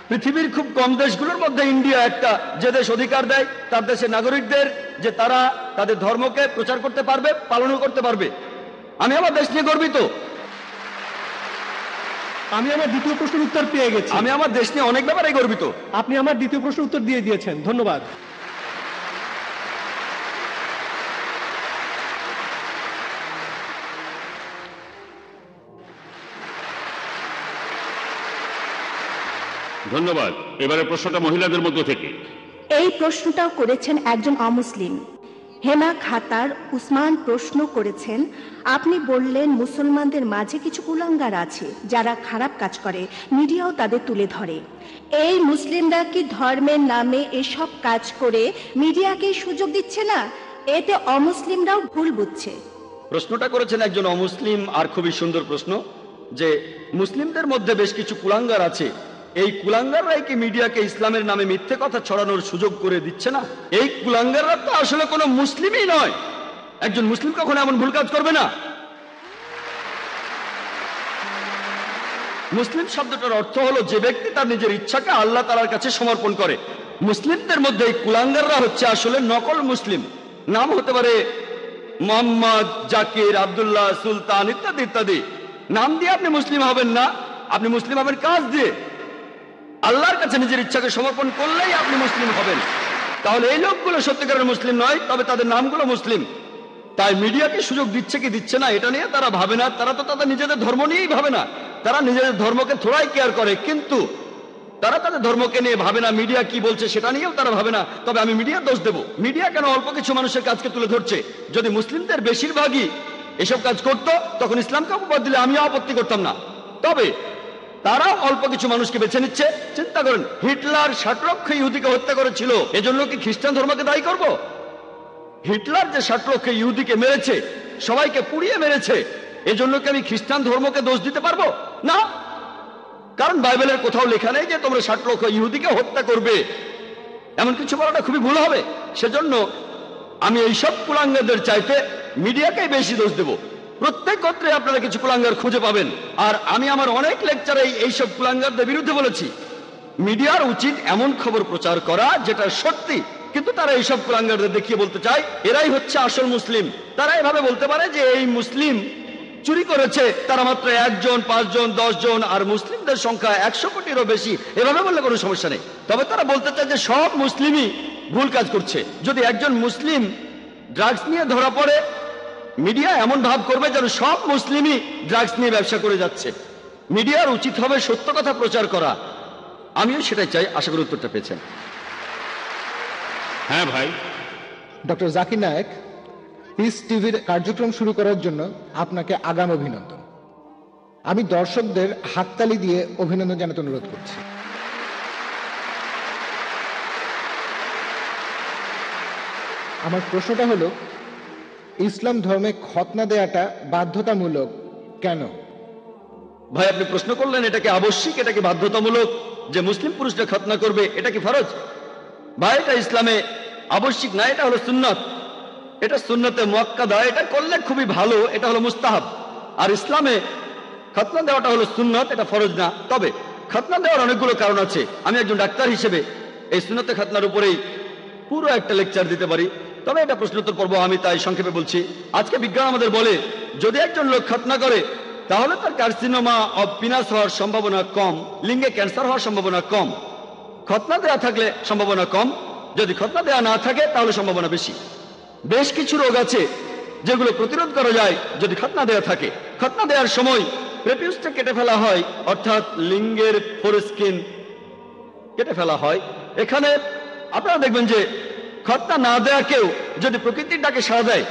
পৃথিবীর খুব কম দেশগুলোর মধ্যে ইন্ডিয়া একটা, যে দেশ অধিকার দেয় তার দেশের নাগরিকদের যে তারা তাদের ধর্মকে প্রচার করতে পারবে, পালনও করতে পারবে। আমি আমার দেশ নিয়ে গর্বিত। আমি আমার দ্বিতীয় প্রশ্নের উত্তর পেয়ে গেছি। আমি আমার দেশ নিয়ে অনেক ব্যাপারে গর্বিত। আপনি আমার দ্বিতীয় প্রশ্নের উত্তর দিয়ে দিয়েছেন, ধন্যবাদ। ধন্যবাদ। এবারে প্রশ্নটা মহিলাদের মধ্য থেকে। এই প্রশ্নটাও করেছেন একজন অমুসলিম। হেমা খাতার উসমান প্রশ্ন করেছেন, আপনি বললেন মুসলমানদের মাঝে কিছু কুলাঙ্গার আছে যারা খারাপ কাজ করে, মিডিয়াও তাদের তুলে ধরে। এই মুসলিমরা কি ধর্মের নামে এসব কাজ করে মিডিয়াকে সুযোগ দিচ্ছে না? এতে অমুসলিমরাও ভুল বুঝছে। প্রশ্নটা করেছেন একজন অমুসলিম, আর খুবই সুন্দর প্রশ্ন, যে মুসলিমদের মধ্যে বেশ কিছু কুলাঙ্গার আছে, এই কুলাঙ্গাররাই কি মিডিয়াকে ইসলামের নামে মিথ্যে কথা ছড়ানোর সুযোগ করে দিচ্ছে না? এই কুলাঙ্গাররা তো আসলে কোনো মুসলিমই নয়। একজন মুসলিম কখনো এমন ভুল কাজ করবে না। মুসলিম শব্দটার অর্থ হলো যে ব্যক্তি তার নিজের ইচ্ছাকে আল্লাহ তাআলার কাছে সমর্পণ করে। মুসলিমদের মধ্যে এই কুলাঙ্গাররা হচ্ছে আসলে নকল মুসলিম। নাম হতে পারে মোহাম্মদ, জাকির, আব্দুল্লাহ, সুলতান ইত্যাদি ইত্যাদি। নাম দিয়ে আপনি মুসলিম হবেন না, আপনি মুসলিম হবেন কাজ দিয়ে। আল্লাহর কাছে নিজের ইচ্ছাকে সমর্পণ করলেই আপনি মুসলিম হবেন। তাহলে এই লোকগুলো সত্যিকারের মুসলিম নয়, তবে তাদের নামগুলো মুসলিম। তাই মিডিয়াকে সুযোগ দিচ্ছে কি দিচ্ছে না এটা নিয়ে তারা ভাবে না। তারা তো তাদের নিজেদের ধর্ম নিয়েই ভাবে না, তারা নিজেদের ধর্মকে থোড়াই কেয়ার করে, কিন্তু তারা তাদের ধর্মকে নিয়ে ভাবে না। মিডিয়া কি বলছে সেটা নিয়েও তারা ভাবে না। তবে আমি মিডিয়ার দোষ দেব, মিডিয়া কেন অল্প কিছু মানুষের কাজকে তুলে ধরছে? যদি মুসলিমদের বেশিরভাগই এসব কাজ করত তখন ইসলামকে অপবাদ দিলে আমিও আপত্তি করতাম না। তবে তারা অল্প কিছু মানুষকে বেছে নিচ্ছে। চিন্তা করেন, হিটলার 60 লক্ষ ইহুদিকে হত্যা করেছিল, এজন্য কি খ্রিস্টান ধর্মকে দায়ী করব? হিটলার যে 60 লক্ষ ইহুদিকে মেরেছে, সবাইকে পুড়িয়ে মেরেছে, এজন্য কি আমি খ্রিস্টান ধর্মকে দোষ দিতে পারবো না? কারণ বাইবেলের কোথাও লেখা নেই যে তোমরা 60 লক্ষ ইহুদিকে হত্যা করবে। এমন কিছু বলাটা খুবই ভুল হবে। সেজন্য আমি এইসব কুলাঙ্গারদের চাইতে মিডিয়াকেই বেশি দোষ দেব। প্রত্যেক গোত্রে আপনারা কিছু কুলাঙ্গার খুঁজে পাবেন, আর আমি আমার অনেক লেকচারে এইসব কুলাঙ্গারদের বিরুদ্ধে বলেছি। মিডিয়ার উচিত এমন খবর প্রচার করা যেটা সত্যি, কিন্তু তারা এইসব কুলাঙ্গারদের দেখিয়ে বলতে চায় এরাই হচ্ছে আসল মুসলিম। তারা এভাবে বলতে পারে যে এই মুসলিম চুরি করেছে তারা মাত্র 1 জন, 5 জন, 10 জন, আর মুসলিমদের সংখ্যা 100 কোটিরও বেশি। এভাবে বললে কোনো সমস্যা নেই। তবে তারা বলতে চায় যে সব মুসলিমই ভুল কাজ করছে। যদি একজন মুসলিম ড্রাগস নিয়ে ধরা পড়ে, মিডিয়া এমন ভাব করবে যেন সব মুসলিমই ড্রাগস নিয়ে ব্যবসা করে যাচ্ছে। মিডিয়ার উচিত হবে সত্য কথা প্রচার করা। আমিও সেটাই চাই। আশা করি উত্তরটা পেয়েছেন। হ্যাঁ ভাই। ডক্টর জাকির নায়েক, পিস টিভির কার্যক্রম শুরু করার জন্য আপনাকে আগাম অভিনন্দন। আমি দর্শকদের হাততালি দিয়ে অভিনন্দন জানাতে অনুরোধ করছি। আমার প্রশ্নটা হলো, ইসলাম ধর্মে খতনা দেয়াটা বাধ্যতামূলক কেন? ভাই, আপনি প্রশ্ন করলেন এটা কি আবশ্যিক, এটা কি বাধ্যতামূলক যে মুসলিম পুরুষরা খতনা করবে, এটা কি ফরজ? ভাই, এটা ইসলামে আবশ্যিক না, এটা হলো সুন্নাত, এটা সুন্নতে মুআক্কাদা, এটা করলে খুবই ভালো, এটা হলো মুস্তাহাব। আর ইসলামে খতনা দেওয়াটা হলো সুন্নাত, এটা ফরজ না। তবে খতনা দেওয়ার অনেকগুলো কারণ আছে। আমি একজন ডাক্তার হিসেবে এই সুন্নতে খতনার উপরেই পুরো একটা লেকচার দিতে পারি, তবে এটা প্রশ্নোত্তর পর্ব, আমি তাই সংক্ষেপে বলছি। আজকে বিজ্ঞান আমাদের বলে যদি একজন লোক খতনা করে তাহলে তার কার্সিনোমা অব পিনাস হওয়ার সম্ভাবনা কম, লিঙ্গে ক্যান্সার হওয়ার সম্ভাবনা কম। খতনা দেওয়া থাকলে সম্ভাবনা কম, যদি খতনা দেওয়া না থাকে তাহলে সম্ভাবনা বেশি। বেশ কিছু রোগ আছে যেগুলো প্রতিরোধ করা যায় যদি খতনা দেওয়া থাকে। খতনা দেওয়ার সময় প্রেপিউসটা কেটে ফেলা হয়, অর্থাৎ লিঙ্গের ফোরস্কিন কেটে ফেলা হয়। এখানে আপনারা দেখবেন যে খতনা না দেয়া কেউ যদি প্রকৃতির ডাকে সাড়া দেয়,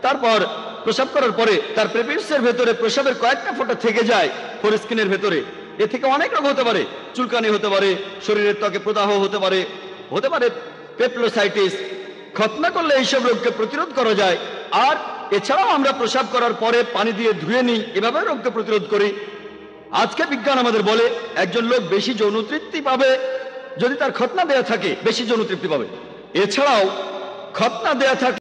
তারপর প্রসাব করার পরে তার প্রেপিউসের ভেতরে প্রসাবের কয়েকটা ফোঁটা থেকে যায় ফোরস্কিনের ভেতরে, এ থেকে অনেক রোগ হতে পারে। চুলকানি হতে পারে, শরীরের ত্বকে প্রদাহ হতে পারে, হতে পারে পেপলোসাইটিস। খতনা করলে এইসব রোগকে প্রতিরোধ করা যায়। আর এছাড়াও আমরা প্রসাব করার পরে পানি দিয়ে ধুয়ে নিই, এভাবে রোগকে প্রতিরোধ করি। আজকে বিজ্ঞান আমাদের বলে একজন লোক বেশি যৌন তৃপ্তি পাবে যদি তার খতনা দেয়া থাকে, বেশি যৌন তৃপ্তি পাবে। এছাড়াও খতনা দেয়া থাকে